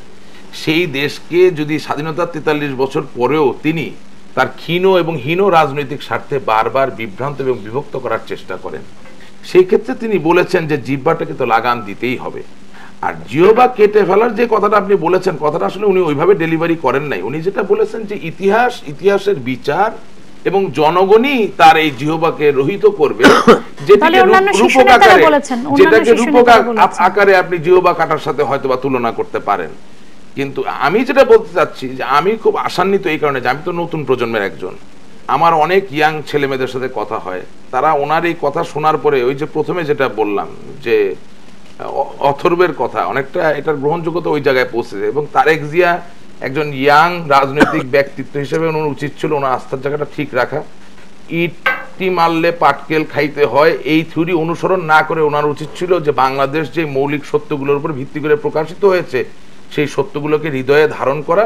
সেই দেশকে যদি স্বাধীনতার 43 বছর পরেও তিনি তার ক্ষীণ এবং হীন রাজনৈতিক স্বার্থে বারবার বিভ্রান্ত এবং বিভক্ত করার চেষ্টা করেন, সেই ক্ষেত্রে তিনি বলেছেন যে জিহ্বাটাকে তো লাগাম দিতেই হবে। আর জিহ্বা কেটে ফেলার যে কথাটা আপনি বলেছেন, কথাটা আসলে উনি ওইভাবে ডেলিভারি করেন নাই। উনি যেটা বলেছেন যে ইতিহাসের বিচার এবং জনগণই তার এই জিহ্বাকে রহিত করবে, যেটাকে রূপক আকারে আপনি জিহ্বা কাটার সাথে হয়তো বা তুলনা করতে পারেন। কিন্তু আমি যেটা বলতে চাচ্ছি যে আমি খুব আশান্বিত এই কারণে যে আমি তো নতুন প্রজন্মের একজন, আমার অনেক ইয়াং ছেলে মেয়েদের সাথে কথা হয়, তারা ওনার এই কথা শোনার পরে ওই যে প্রথমে যেটা বললাম যে অথর্বের কথা, অনেকটা এটার গ্রহণযোগ্যতা ওই জায়গায় পৌঁছেছে। এবং তারেক জিয়া একজন ইয়াং রাজনৈতিক ব্যক্তিত্ব হিসেবে ওনার উচিত ছিল ওনার আস্থার জায়গাটা ঠিক রাখা। ইটি মারলে পাটকেল খাইতে হয় এই থিওরি অনুসরণ না করে ওনার উচিত ছিল যে বাংলাদেশ যে মৌলিক সত্যগুলোর উপর ভিত্তি করে প্রকাশিত হয়েছে সেই সত্যগুলোকে হৃদয়ে ধারণ করা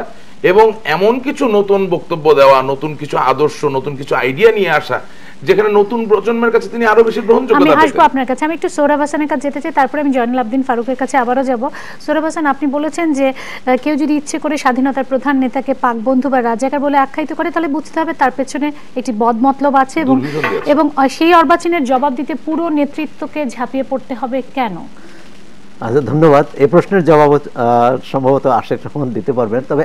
এবং এমন কিছু নতুন বক্তব্য দেওয়া, নতুন কিছু আদর্শ, নতুন কিছু আইডিয়া নিয়ে আসা, যেখানে নতুন প্রজন্মের কাছে তিনি আরো বেশি গ্রহণযোগ্যতা পাবেন। আমি আসবো আপনার কাছে, আমি একটু সোহরাব হাসানের কাছে যেতে চাই, তারপরে আমি জয়নাল আবেদিন ফারুকের কাছে আবারও যাব। সোহরাব হাসান, আপনি বলেছেন যে কেউ যদি ইচ্ছে করে স্বাধীনতার প্রধান নেতাকে পাক বন্ধু বা রাজাকার বলে আখ্যায়িত করে তাহলে বুঝতে হবে তার পেছনে একটি বদমতলব আছে, এবং সেই অর্বাচীনের জবাব দিতে পুরো নেতৃত্বকে ঝাঁপিয়ে পড়তে হবে কেন? আচ্ছা, ধন্যবাদ। এই প্রশ্নের জবাব সম্ভবত আশিক রহমান দিতে পারবেন। তবে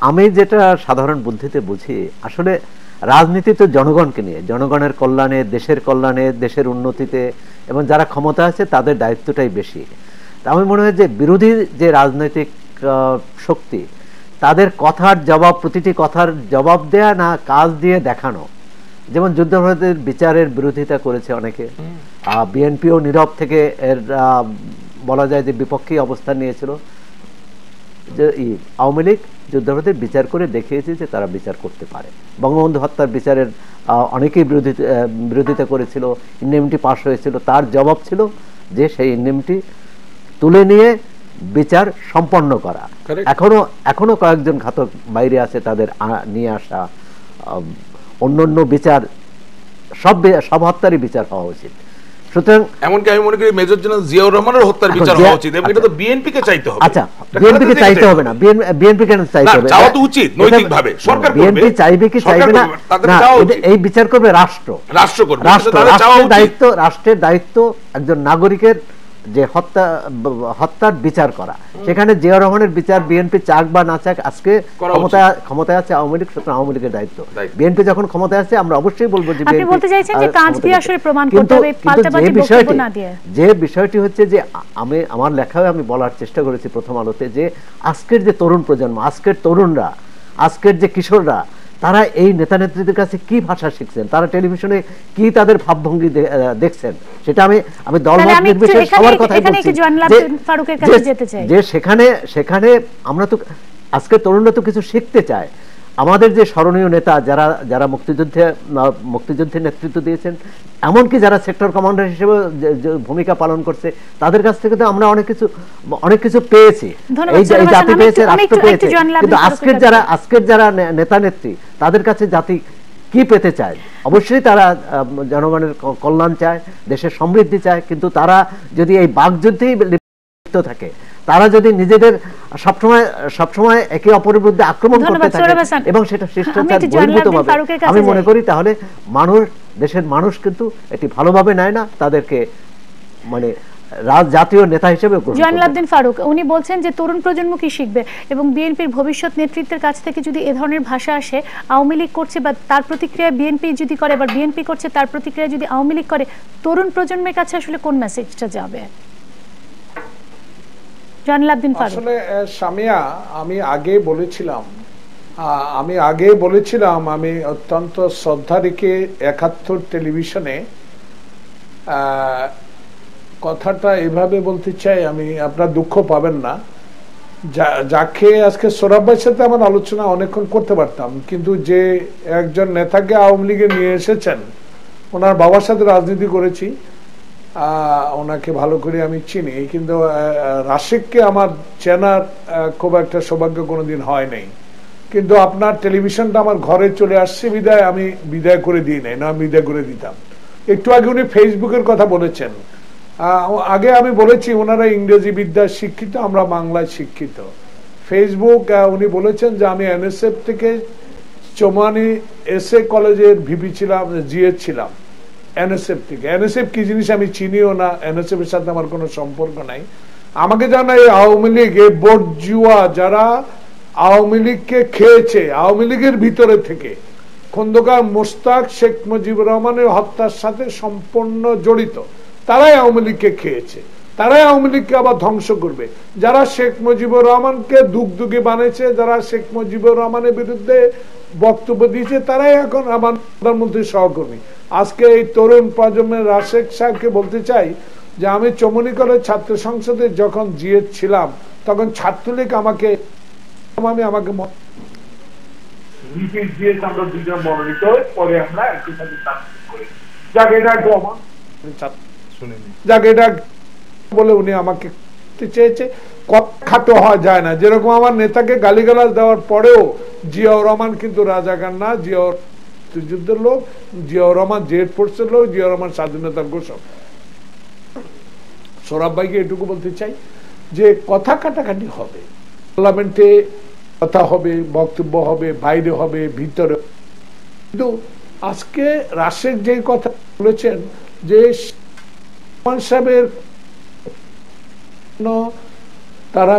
আমি যেটা সাধারণ বুদ্ধিতে বুঝি, আসলে রাজনীতি তো জনগণকে নিয়ে, জনগণের কল্যাণে, দেশের কল্যাণে, দেশের উন্নতিতে, এবং যারা ক্ষমতা আছে তাদের দায়িত্বটাই বেশি। আমি মনে হয় যে বিরোধী যে রাজনৈতিক শক্তি, তাদের কথার জবাব, প্রতিটি কথার জবাব দেয়া না, কাজ দিয়ে দেখানো। যেমন যুদ্ধাপরাধের বিচারের বিরোধিতা করেছে অনেকে, বিএনপিও নীরব থেকে এর বলা যায় যে বিপক্ষী অবস্থান নিয়েছিল। যে আওয়ামী লীগ যুদ্ধাপরাধের বিচার করে দেখিয়েছে যে তারা বিচার করতে পারে। বঙ্গবন্ধু হত্যার বিচারের অনেকেই বিরোধিতা করেছিল, ইন্ডেমনিটি পাস হয়েছিল, তার জবাব ছিল যে সেই ইন্ডেমনিটি তুলে নিয়ে বিচার সম্পন্ন করা। এখনো কয়েকজন ঘাতক বাইরে আছে, তাদের নিয়ে আসা, অন্যান্য বিচার, সব হত্যারই বিচার হওয়া উচিত। সুতরাং এমনকি আমি মনে করি মেজর জেনারেল জিয়াউর রহমানের হত্যার বিচার হওয়া উচিত, এবং এটা তো বিএনপি কে চাইতে হবে। আচ্ছা, বিএনপি কে চাইতে হবে না, বিএনপি কেন চাইতে হবে? চাওয়া তো উচিত নৈতিকভাবে, সরকার করবে। বিএনপি চাইবে কি চাইবে না, এই বিচার করবে রাষ্ট্র করবে। রাষ্ট্রের দায়িত্ব একজন নাগরিকের যে হত্যার বিচার করা। সেখানে জিয়াউর রহমানের বিচার বিএনপি চাক বা না চাক, আজকে ক্ষমতায় আছে আওয়ামী লীগ, সুতরাং আওয়ামী লীগের দায়িত্ব। বিএনপি যখন ক্ষমতায় আছে আমরা অবশ্যই বলবো যে আপনি বলতে চাইছেন যে কাজকে আসলে প্রমাণ করতে হবে, পাল্টাপাল্টি বক্তব্য না দিয়ে। যে বিষয়টি হচ্ছে যে আমার লেখায় আমি বলার চেষ্টা করেছি প্রথম আলোতে, যে আজকের যে তরুণ প্রজন্ম, আজকের তরুণরা, আজকের যে কিশোররা, তারা এই নেতা নেত্রীদের কাছে কি ভাষা শিখছেন, তারা টেলিভিশনে কি তাদের ভাবভঙ্গি দেখছেন, সেটা আমি দলমত নির্বিশেষে সবার কথাই বলছি যে সেখানে আমরা তো আজকে তরুণরা তো কিছু শিখতে চায়। আমাদের যে স্মরণীয় নেতা যারা মুক্তিযুদ্ধে নেতৃত্ব দিয়েছেন, এমনকি যারা সেক্টর কমান্ডার হিসেবে ভূমিকা পালন করছে, তাদের কাছ থেকে তো আমরা অনেক কিছু পেয়েছি, এই জাতি পেয়েছে, রাষ্ট্র পেয়েছে। কিন্তু আজকের যারা নেতা নেত্রী, তাদের কাছে জাতি কি পেতে চায়? অবশ্যই তারা জনগণের কল্যাণ চায়, দেশের সমৃদ্ধি চায়, কিন্তু তারা যদি এই বাকযুদ্ধেই লিপ্ত থাকে, তারা যদি নিজেদের সবসময় একে অপরের বিরুদ্ধে আক্রমণ করতে থাকে এবং সেটা শিষ্টাচার বহির্ভূতভাবে, আমি মনে করি তাহলে দেশের মানুষ কিন্তু এটি ভালোভাবে নেয় না, তাদেরকে মানে জাতীয় নেতা হিসেবে। জয়নুল ফারুক উনি বলছেন যে তরুণ প্রজন্ম কি শিখবে, এবং বিএনপির ভবিষ্যৎ নেতৃত্বের কাছ থেকে যদি এ ধরনের ভাষা আসে, আওয়ামী লীগ করছে বা তার প্রতিক্রিয়া বিএনপি যদি করে, বা বিএনপি করছে তার প্রতিক্রিয়া যদি আওয়ামী লীগ করে, তরুণ প্রজন্মের কাছে আসলে কোন মেসেজটা যাবে? আসলে সামিয়া, আমি আগে বলেছিলাম আমি অত্যন্ত শ্রদ্ধা রেখে ৭১ টেলিভিশনে কথাটা এভাবে বলতে চাই, আমি আপনার দুঃখ পাবেন না, যাকে আজকে সোহরাব ভাইয়ের সাথে আমার আলোচনা অনেকক্ষণ করতে পারতাম, কিন্তু যে একজন নেতাকে আওয়ামী লীগে নিয়ে এসেছেন, ওনার বাবার সাথে রাজনীতি করেছি, ওনাকে ভালো করে আমি চিনি, কিন্তু রাশিককে আমার চেনার খুব একটা সৌভাগ্য কোনোদিন হয় নাই। কিন্তু আপনার টেলিভিশনটা আমার ঘরে চলে আসছে বিদায় আমি বিদায় করে দিই নাই, না বিদায় করে দিতাম। একটু আগে উনি ফেসবুকের কথা বলেছেন, আগে আমি বলেছি ওনারা ইংরেজি বিদ্যায় শিক্ষিত, আমরা বাংলায় শিক্ষিত। ফেসবুক উনি বলেছেন যে আমি এনএসএফ থেকে চৌমানি এসএ কলেজের ভিপি ছিলাম, জিএস ছিলাম এনএসএফ থেকে। এনএসএফ কি জিনিস আমি চিনিও না, এনএসএফ এর সাথে আমার কোনো সম্পর্ক নাই। আমাকে জানা এই আওয়ামী লীগ, এই বর্জুয়া যারা আওয়ামী লীগকে খেয়েছে, আওয়ামী লীগের ভিতরে থেকে খন্দকার মোশতাক শেখ মুজিবুর রহমানের হত্যার সাথে সম্পূর্ণ জড়িত, তারাই আওয়ামী লীগকে খেয়েছে, তারাই আওয়ামী লীগকে আবার ধ্বংস করবে। যারা শেখ মুজিবুর রহমানকে দুগদুগি বানিয়েছে, যারা শেখ মুজিবুর রহমানের বিরুদ্ধে বক্তব্য দিয়েছে, তারাই এখন আমার প্রধানমন্ত্রীর সহকর্মী। আজকে এই তরুণ প্রজন্মের রাশেক সাহেবকে বলতে চাই যে আমি চৌমনি কলেজ ছাত্র সংসদে যখন জিএস ছিলাম, তখন ছাত্রলীগ আমাকে বলে উনি আমাকে চেয়েছে। খাটো হওয়া যায় না, যেরকম আমার নেতাকে গালিগালাজ দেওয়ার পরেও জিয়াউর রহমান কিন্তু রাজাকার না, জিয়াউর যুদ্ধের লোক, জিয়াউর রহমান জেড ফোর্সের লোক, জিয়াউর রহমান স্বাধীনতার ঘোষক। সোহরাব ভাইকে এটুকু বলতে চাই যে কথা কাটাকাটি হবে, পার্লামেন্টে কথা হবে, বক্তব্য হবে, বাইরে হবে, ভিতরে। কিন্তু আজকে রাশেক যে কথা বলেছেন যে সাহেবের তারা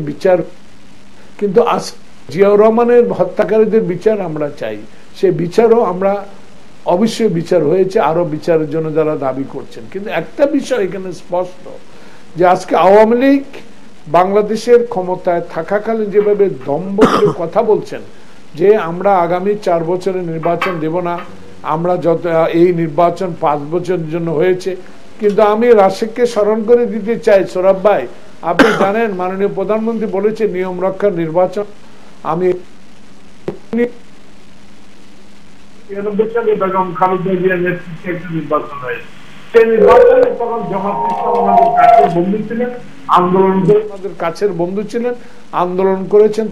বিচার, কিন্তু জিয়াউর রহমানের হত্যাকারীদের বিচার আমরা চাই, সে বিচারও আমরা অবশ্যই বিচার হয়েছে, আরো বিচারের জন্য যারা দাবি করছেন। কিন্তু একটা বিষয় এখানে স্পষ্ট যে আজকে আওয়ামী লীগ বাংলাদেশের ক্ষমতায় থাকাকালীন যেভাবে দম্ভ করে কথা বলছেন যে আমরা আগামী 4 বছরের নির্বাচন দেব না, আমরা যত এই নির্বাচন 5 বছরের জন্য হয়েছে। কিন্তু আমি রাশেককে স্মরণ করে দিতে চাই, সোহরাব ভাই আপনি জানেন মাননীয় প্রধানমন্ত্রী বলেছে নিয়ম রক্ষার নির্বাচন। আমি বেগম খালেদা জিয়ার নেতৃত্বে একটি নির্বাচন হয়েছে, সেই নির্বাচনে তখন জামাত ইসলাম আমাদের কাছে বন্দী ছিলেন, আন্দোলন আমাদের কাছের বন্ধু ছিলেন, আন্দোলন করেছেন।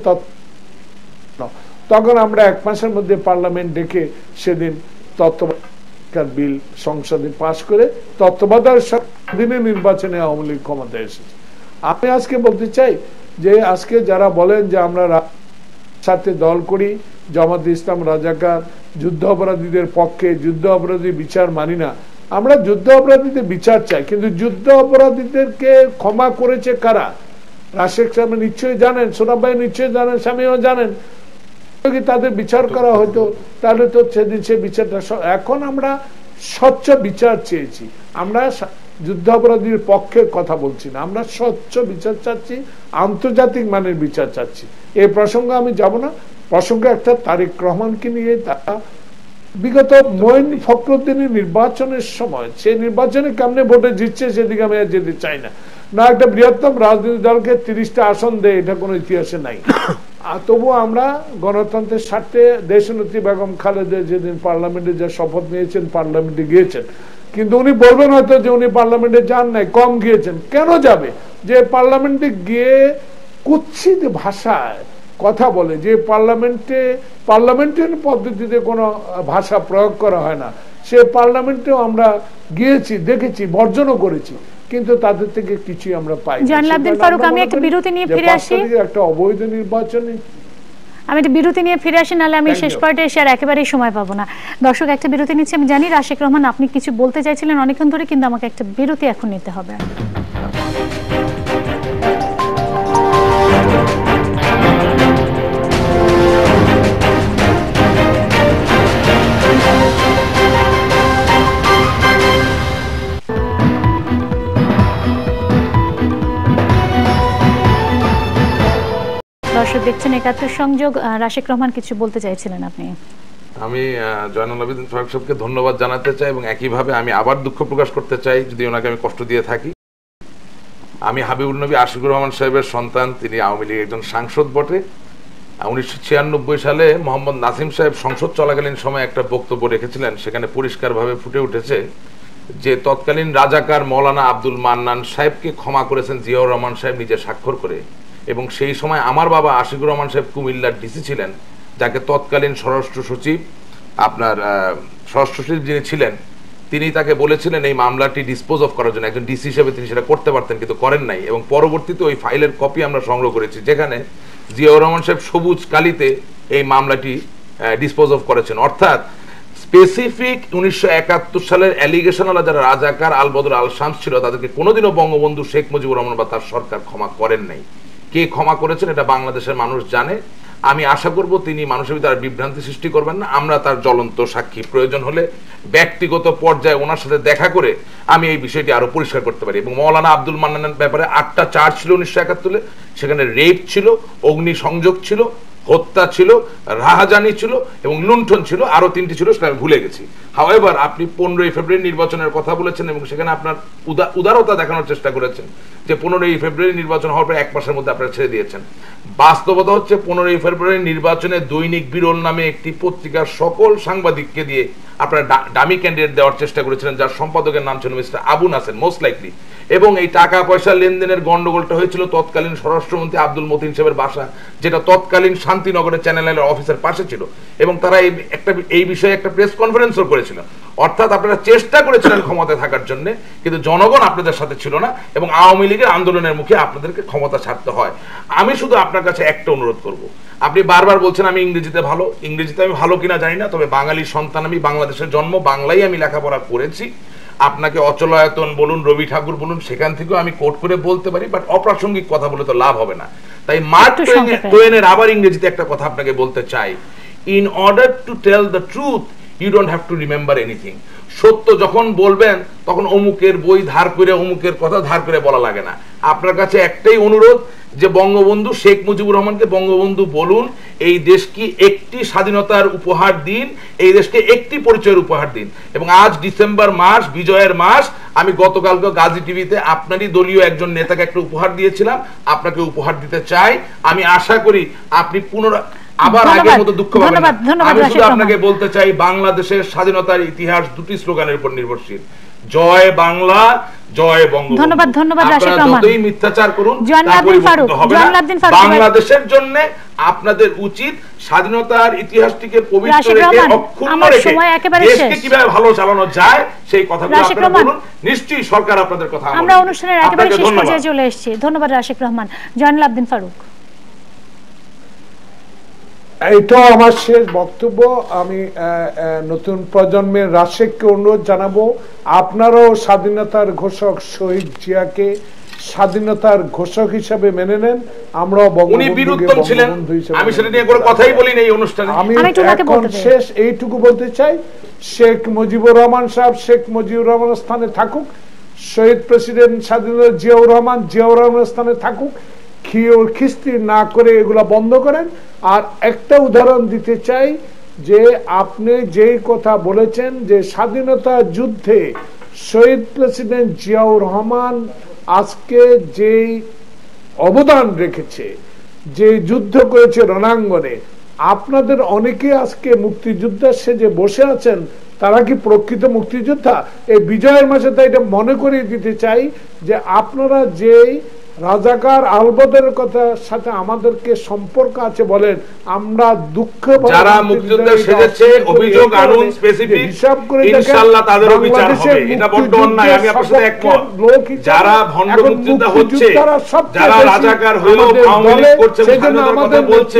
তখন আমরা 1 মাসের মধ্যে পার্লামেন্ট ডেকে সেদিন তত্ত্বাবধায়ক বিল সংসদে পাশ করে তত্ত্বাবধায়ক স্বাধীনে নির্বাচনে আওয়ামী লীগ ক্ষমতায় এসেছে। আমি আজকে বলতে চাই যে আজকে যারা বলেন যে আমরা সাথে দল করি, জামাত ইসলাম রাজাকার, যুদ্ধ অপরাধীদের পক্ষে, যুদ্ধ অপরাধী বিচার মানি না, আমরা যুদ্ধ অপরাধীদের বিচার চাই, কিন্তু যুদ্ধ অপরাধীদেরকে ক্ষমা করেছে কারা? রাশেক সাহেব নিশ্চয়ই জানেন, সোনাব ভাই নিশ্চয়ই জানেন, স্বামীও জানেন। যদি তাদের বিচার করা হতো তাহলে তো সেদিন সে বিচারটা। এখন আমরা স্বচ্ছ বিচার চেয়েছি, আমরা যুদ্ধ অপরাধীর পক্ষে কথা বলছি না, আমরা স্বচ্ছ বিচার চাচ্ছি, আন্তর্জাতিক মানের বিচার চাচ্ছি। এই প্রসঙ্গে আমি যাব না। প্রসঙ্গে একটা তারেক রহমানকে নিয়ে, তারা বিগত মঈন ফখরুদ্দিনের নির্বাচনের সময়, সেই নির্বাচনে কেমনে ভোটে জিতছে সেদিকে আমি আর যেতে চাই না। না একটা বৃহত্তম রাজনৈতিক দলকে 30টা আসন দেয়, এটা কোনো ইতিহাসে নাই। তবু আমরা গণতন্ত্রের স্বার্থে দেশনেত্রী বেগম খালেদা যেদিন পার্লামেন্টে যে শপথ নিয়েছেন, পার্লামেন্টে গিয়েছেন, কিন্তু উনি বলবেন হয়তো যে উনি পার্লামেন্টে যান নাই, কম গিয়েছেন। কেন যাবে? যে পার্লামেন্টে গিয়ে কুৎসিত ভাষায় কথা বলে, যে পার্লামেন্টের পদ্ধতিতে কোনো ভাষা প্রয়োগ করা হয় না, সে পার্লামেন্টেও আমরা গিয়েছি, দেখেছি, বর্জনও করেছি, কিন্তু তাদের থেকে কিছুই আমরা পাই না। আমি একটা বিরতি নিয়ে ফিরে আসি, একটা অবৈধ নির্বাচনে আমি একটা বিরতি নিয়ে ফিরে আসি, নাহলে আমি শেষ পার্টে এসে আর একেবারেই সময় পাবো না। দর্শক, একটা বিরতি নিচ্ছি। আমি জানি রাশেক রহমান আপনি কিছু বলতে চাইছিলেন অনেকক্ষণ ধরে, কিন্তু আমাকে একটা বিরতি এখন নিতে হবে। দর্শক দেখছেন একাত্তর সংযোগ। রাশেক রহমান কিছু বলতে চাইছিলেন আপনি। আমি জয়নুল আবেদিন ফারুক সাহেবকে ধন্যবাদ জানাতে চাই, এবং একইভাবে আমি আবার দুঃখ প্রকাশ করতে চাই যদি ওনাকে আমি কষ্ট দিয়ে থাকি। আমি হাবিবুল নবী আশিকুর রহমান সাহেবের সন্তান, তিনি আওয়ামী লীগের একজন সাংসদ বটে। 1996 সালে মোহাম্মদ নাসিম সাহেব সংসদ চলাকালীন সময় একটা বক্তব্য রেখেছিলেন, সেখানে পরিষ্কারভাবে ফুটে উঠেছে যে তৎকালীন রাজাকার মৌলানা আব্দুল মান্নান সাহেবকে ক্ষমা করেছেন জিয়াউর রহমান সাহেব নিজে স্বাক্ষর করে। এবং সেই সময় আমার বাবা আশিকুর রহমান সাহেব কুমিল্লার ডিসি ছিলেন, যাকে তৎকালীন স্বরাষ্ট্র সচিব যিনি ছিলেন, তিনি তাকে বলেছিলেন এই মামলাটি ডিসপোজ অফ করার জন্য। একজন ডিসি হিসেবে তিনি সেটা করতে পারতেন, কিন্তু করেন নাই। এবং পরবর্তীতে ওই ফাইলের কপি আমরা সংগ্রহ করেছি, যেখানে জিয়াউর রহমান সাহেব সবুজ কালিতে এই মামলাটি ডিসপোজ অফ করেছেন। অর্থাৎ স্পেসিফিক 1971 সালের অ্যালিগেশন ওয়ালা যারা রাজাকার আল বদর আল শামস ছিল, তাদেরকে কোনোদিনও বঙ্গবন্ধু শেখ মুজিবুর রহমান বা তার সরকার ক্ষমা করেন নাই। কে ক্ষমা করেছেন এটা বাংলাদেশের মানুষ জানে। আমি আশা করব তিনি মানুষের ভিতরে বিভ্রান্তি সৃষ্টি করবেন না। আমরা তার জ্বলন্ত সাক্ষী, প্রয়োজন হলে ব্যক্তিগত পর্যায়ে ওনার সাথে দেখা করে আমি এই বিষয়টি আরো পরিষ্কার করতে পারি। এবং মৌলানা আব্দুল মান্নানের ব্যাপারে 8টা চার্জ ছিল 1971 সেখানে রেপ ছিল, অগ্নি সংযোগ ছিল, হত্যা ছিল, রাহাজানি ছিল এবং লুণ্ঠন ছিল, আরো 3টি ছিল, সেটা আমি ভুলে গেছি। হাওয়েভার আপনি 15ই ফেব্রুয়ারি নির্বাচনের কথা বলেছেন এবং সেখানে আপনার উদারতা দেখানোর চেষ্টা করেছেন যে 15ই ফেব্রুয়ারি নির্বাচন হওয়ার পর 1 মাসের মধ্যে আপনারা ছেড়ে দিয়েছেন। বাস্তবতা হচ্ছে 15ই ফেব্রুয়ারি নির্বাচনে দৈনিক বিরল নামে একটি পত্রিকার সকল সাংবাদিককে দিয়ে আপনারা ডামি ক্যান্ডিডেট দেওয়ার চেষ্টা করেছিলেন, যার সম্পাদকের নাম ছিল mister Abu Naser most likely. এবং এই টাকা পয়সা লেনদেনের গন্ডগোলটা হয়েছিল তৎকালীন স্বরাষ্ট্রমন্ত্রী আব্দুল মতিন সাহেবের বাসা, যেটা তৎকালীন শান্তিনগরের চ্যানেলের অফিসের পাশে ছিল। এবং তারা এই বিষয়ে একটা প্রেস কনফারেন্সও করেছিল। অর্থাৎ আপনারা চেষ্টা করেছিলেন ক্ষমতায় থাকার জন্য, কিন্তু জনগণ আপনাদের সাথে ছিল না এবং আওয়ামী লীগের আন্দোলনের মুখে আপনাদেরকে ক্ষমতা ছাড়তে হয়। আমি শুধু আপনার কাছে একটা অনুরোধ করব, আপনি বারবার বলছেন আমি ইংরেজিতে ভালো। ইংরেজিতে আমি ভালো কিনা জানি না, তবে বাঙালি সন্তান আমি, বাংলাদেশের জন্ম, বাংলাই আমি লেখাপড়া করেছি। আপনাকে অচলায়তন বলুন, রবি ঠাকুর বলুন, সেখান থেকেও আমি কোট করে বলতে পারি, বাট অপ্রাসঙ্গিক কথা বলে তো লাভ হবে না। তাই মার্ক টোয়েনের আবার ইংরেজিতে একটা কথা আপনাকে বলতে চাই, in order to tell the truth you don't have to remember anything. সত্য যখন বলবেন তখন অমুকের বই ধার করে, অমুকের কথা ধার করে বলা লাগে না। আপনার কাছে একটাই অনুরোধ যে বঙ্গবন্ধু শেখ মুজিবুর রহমানকে বঙ্গবন্ধু বলুন, এই দেশকে একটি স্বাধীনতার উপহার দিন, এই দেশকে একটি পরিচয়ের উপহার দিন। এবং আজ ডিসেম্বর মাস, বিজয়ের মাস, আমি গতকালকে গাজী টিভিতে আপনারই দলীয় একজন নেতাকে একটা উপহার দিয়েছিলাম, আপনাকে উপহার দিতে চাই। আমি আশা করি আপনি পুনরায় আবার আগের মতো দুঃখ পাবেন না। আমি শুধু আপনাকে বলতে চাই, বাংলাদেশের স্বাধীনতার ইতিহাস 2টি স্লোগানের উপর নির্ভরশীল, জয় বাংলা, জয় বঙ্গবন্ধু। ধন্যবাদ, ধন্যবাদ রাশেক রহমান। যতই মিথ্যাচার করুন বাংলাদেশের জন্য আপনাদের উচিত স্বাধীনতার ইতিহাসটিকে পবিত্র রেখে, অক্ষুণ্ণ রেখে দেশকে কিভাবে ভালো চালানো যায় সেই কথাগুলো আপনারা বলুন। নিশ্চয়ই সরকার আপনাদের কথা আমল। আমরা অনুষ্ঠানের একেবারে শেষ পর্যায়ে চলে এসেছি। ধন্যবাদ রাশেক রহমান। জয়নুল আবদিন ফারুক। এটা আমার শেষ বক্তব্য। আমি নতুন প্রজন্মের রাশেককে অনুরোধ জানাবো, আপনারাও স্বাধীনতার ঘোষক শহীদ জিয়াকে স্বাধীনতার ঘোষক হিসেবে মেনে নেন। আমরাও বঙ্গবন্ধুকে বঙ্গবন্ধু হিসেবে, আমি সেটা নিয়ে কোনো কথাই বলি না এই অনুষ্ঠানে। আমি এখন শেষ এইটুকু বলতে চাই, শেখ মুজিবুর রহমান সাহেব শেখ মুজিবুর রহমানের স্থানে থাকুক, শহীদ প্রেসিডেন্ট স্বাধীনতা জিয়াউর রহমান জিয়াউর রহমানের স্থানে থাকুক। খিস্তি না করে এগুলা বন্ধ করেন। আর একটা উদাহরণ দিতে চাই যে আপনি যেই কথা বলেছেন যে স্বাধীনতা যুদ্ধে শহীদ প্রেসিডেন্ট জিয়াউর রহমান আজকে যেই অবদান রেখেছে, যে যুদ্ধ করেছে রণাঙ্গনে, আপনাদের অনেকে আজকে মুক্তিযোদ্ধার সেজে বসে আছেন, তারা কি প্রকৃত মুক্তিযোদ্ধা? এই বিজয়ের মাসে তাই এটা মনে করিয়ে দিতে চাই যে আপনারা যেই রাজাকার আলবদের কথা সাথে আমাদেরকে সম্পর্ক আছে বলেন, আমরা দুঃখ যারা মুক্তিযোদ্ধা সেজেছে অভিযোগ আনুন স্পেসিফিক, ইনশাআল্লাহ তাদেরও বিচার হবে। এটা বড় অন্যায়, আমি আপনার সাথে একমত। যারা ভণ্ড মুক্তিযোদ্ধা হচ্ছে, যারা রাজাকার হলো আওয়ামী লীগ করছে, স্বাধীনতার কথা বলছে,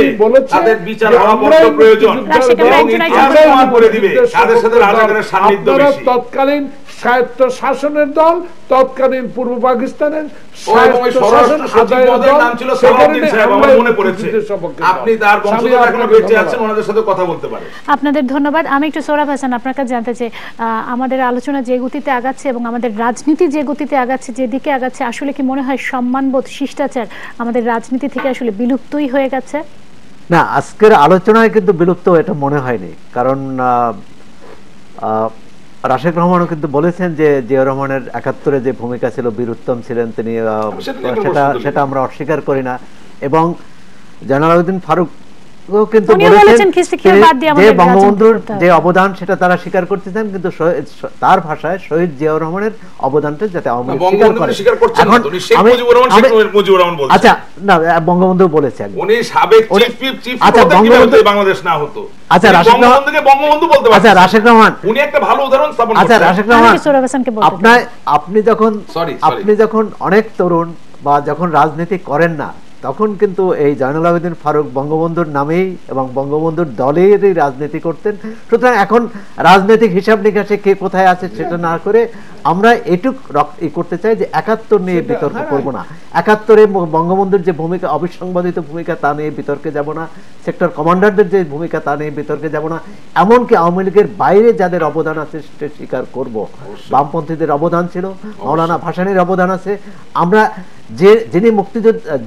তাদের বিচার হওয়া বড় প্রয়োজন এবং ইতিহাস প্রমাণ করে দিবে তাদের সাথে রাজাকারের সান্নিধ্য বেশি। তৎকালীন স্বায়ত্ত শাসনের দল, তৎকালীন পূর্ব পাকিস্তানের আপনাদের ধন্যবাদ। আমি একটু সোহরাব হাসান আপনার কাছে জানতে চাই, আমাদের আলোচনা যে গতিতে আগাচ্ছে এবং আমাদের রাজনীতি যে গতিতে আগাচ্ছে, যেদিকে আগাচ্ছে, আসলে কি মনে হয় সম্মানবোধ, শিষ্টাচার আমাদের রাজনীতি থেকে আসলে বিলুপ্তই হয়ে গেছে? না, আজকের আলোচনায় কিন্তু বিলুপ্ত এটা মনে হয়নি। কারণ রাশেক রহমানও কিন্তু বলেছেন যে জিয়াউর রহমানের ৭১-এ যে ভূমিকা ছিল, বীরুত্তম ছিলেন তিনি, সেটা আমরা অস্বীকার করি না। এবং জয়নুল আবেদিন ফারুক কিন্তু বলেছেন যে বঙ্গবন্ধুর যে অবদান সেটা তারা স্বীকার করতেছেন, কিন্তু তার ভাষায় শহীদ জিয়াউর রহমানের অবদানটা যাতে আওয়ামী লীগ স্বীকার করে। এখন আচ্ছা, না, বঙ্গবন্ধু বলেছেন উনি সাবেক চিফ বঙ্গবন্ধু বাংলাদেশ না হতো। আচ্ছা, বঙ্গবন্ধুকে বঙ্গবন্ধু বলতে পারেন। আচ্ছা, রাশেক রহমান উনি একটা ভালো উদাহরণ স্থাপন করেছেন। আচ্ছা, রাশেক রহমান, আপনি যখন অনেক তরুণ বা যখন রাজনীতি করেন না, তখন কিন্তু এই জয়নুল আবেদিন ফারুক বঙ্গবন্ধুর নামেই এবং বঙ্গবন্ধুর দলেরই রাজনীতি করতেন। সুতরাং এখন রাজনৈতিক হিসাব নিকাশে কে কোথায় আছে সেটা না করে আমরা এটুক করতে চাই যে ৭১ নিয়ে বিতর্ক করব না। ৭১-এ বঙ্গবন্ধুর যে ভূমিকা, অবিসংবাদিত ভূমিকা, তা নিয়ে বিতর্কে যাব না। সেক্টর কমান্ডারদের যে ভূমিকা, তা নিয়ে বিতর্কে যাব না। এমনকি আওয়ামী লীগের বাইরে যাদের অবদান আছে সেটা স্বীকার করব। বামপন্থীদের অবদান ছিল, মাওলানা ভাসানীর অবদান আছে। আমরা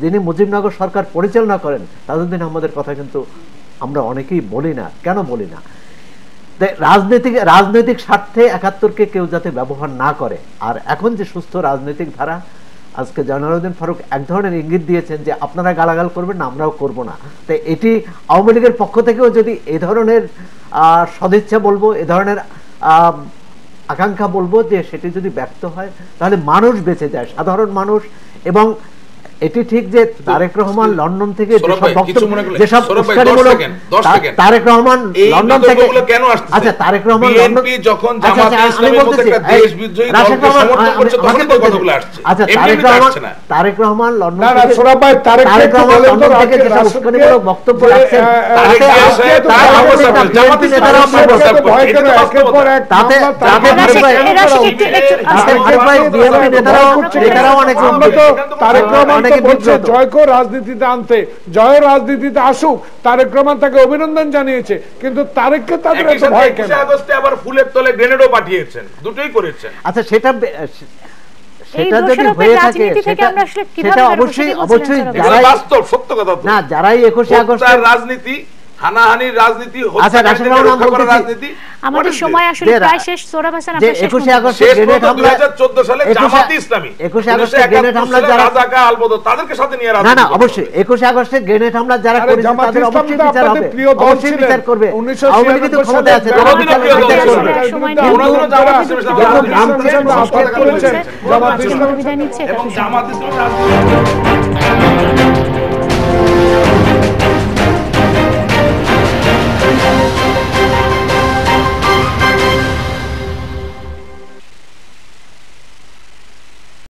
যিনি মুজিবনগর সরকার পরিচালনা করেন তাজউদ্দিন আহমদের কথা কিন্তু আমরা অনেকেই বলি না। কেন বলি না? রাজনৈতিক স্বার্থে ৭১-কে কেউ যাতে ব্যবহার না করে। আর এখন যে সুস্থ রাজনৈতিক ধারা, আজকে জয়নুল আবেদিন ফারুক এক ধরনের ইঙ্গিত দিয়েছেন যে আপনারা গালাগাল করবেন না, আমরাও করব না। তাই এটি আওয়ামী লীগের পক্ষ থেকেও যদি এ ধরনের সদিচ্ছা বলবো, এ ধরনের আকাঙ্ক্ষা বলবো, যে সেটি যদি ব্যক্ত হয় তাহলে মানুষ বেঁচে যায়, সাধারণ মানুষ। এবং এটি ঠিক যে তারেক রহমান লন্ডন থেকে যেসব তারেক রহমান লন্ডন থেকে কেন আসছে? আচ্ছা, তারেক রহমান বিএনপি যখন জামাতে ইসলামের মতো একটা দেশ বিদ্রোহী দলকে সমর্থন করছে তখন তো কথাগুলো আসছে। আচ্ছা, তারেক রহমান লন্ডন থেকে যেসব উস্কানিমূলক বক্তব্য রাখছেন, জামাতে নেতারাও অনেক রাজনীতিতে আনতে, জয় রাজনীতিতে আসুক, তারেক রহমান তাকে অভিনন্দন জানিয়েছে, কিন্তু তারেককে তাদের এত ভয় কেন? আবার ফুলের তলে গ্রেনেডও পাঠিয়েছেন, দুটোই করেছেন। আচ্ছা, সেটা যদি হয়ে থাকে সেটা অবশ্যই যারাই 21শে আগস্ট রাজনীতি হানাহানির রাজনীতি, আচ্ছা, হত্যাকারীদের রাশেদ রক্ষা করার বলতেছি, রাজনীতি। আমাদের সময় আসলে প্রায় শেষ। সোহরাব হাসান, যে আপনার শেষ 21 মন্তব্য। আগস্ট শেষ গ্রেনেড পর্যন্ত হামলা, 2014 সালে জামাত ইসলামী 21 আগস্টে গ্রেনেড হামলা যারা, রাজাকা আলবদর তাদেরকে সাথে নিয়ে না রাজনীতি না করতে অবশ্যই হবে। 21 আগস্টে গ্রেনেড হামলা যারা আরে করেছে জামাত তাদের ইসলাম অবশ্যই তো বিচার আপনাদের হবে, প্রিয় দল অবশ্যই ছিলেন। বিচার করবে। 1996 আওয়ামী লীগ তো ক্ষমতায় আছে, তারা কোনোদিনও বিচার প্রিয় দল বিচার ছিল করবে। না। সময় কিন্তু নেই। কোনোদিনও জামাত ইসলামের সাথে যখন রাজনীতি রাম করেছে, হোসেন হত্যা রাজত্ব করেছে, করেছেন, জামাত আজকের ইসলাম মতো বিদায় নিচ্ছে। এবং জামাত ইসলামের রাজনীতি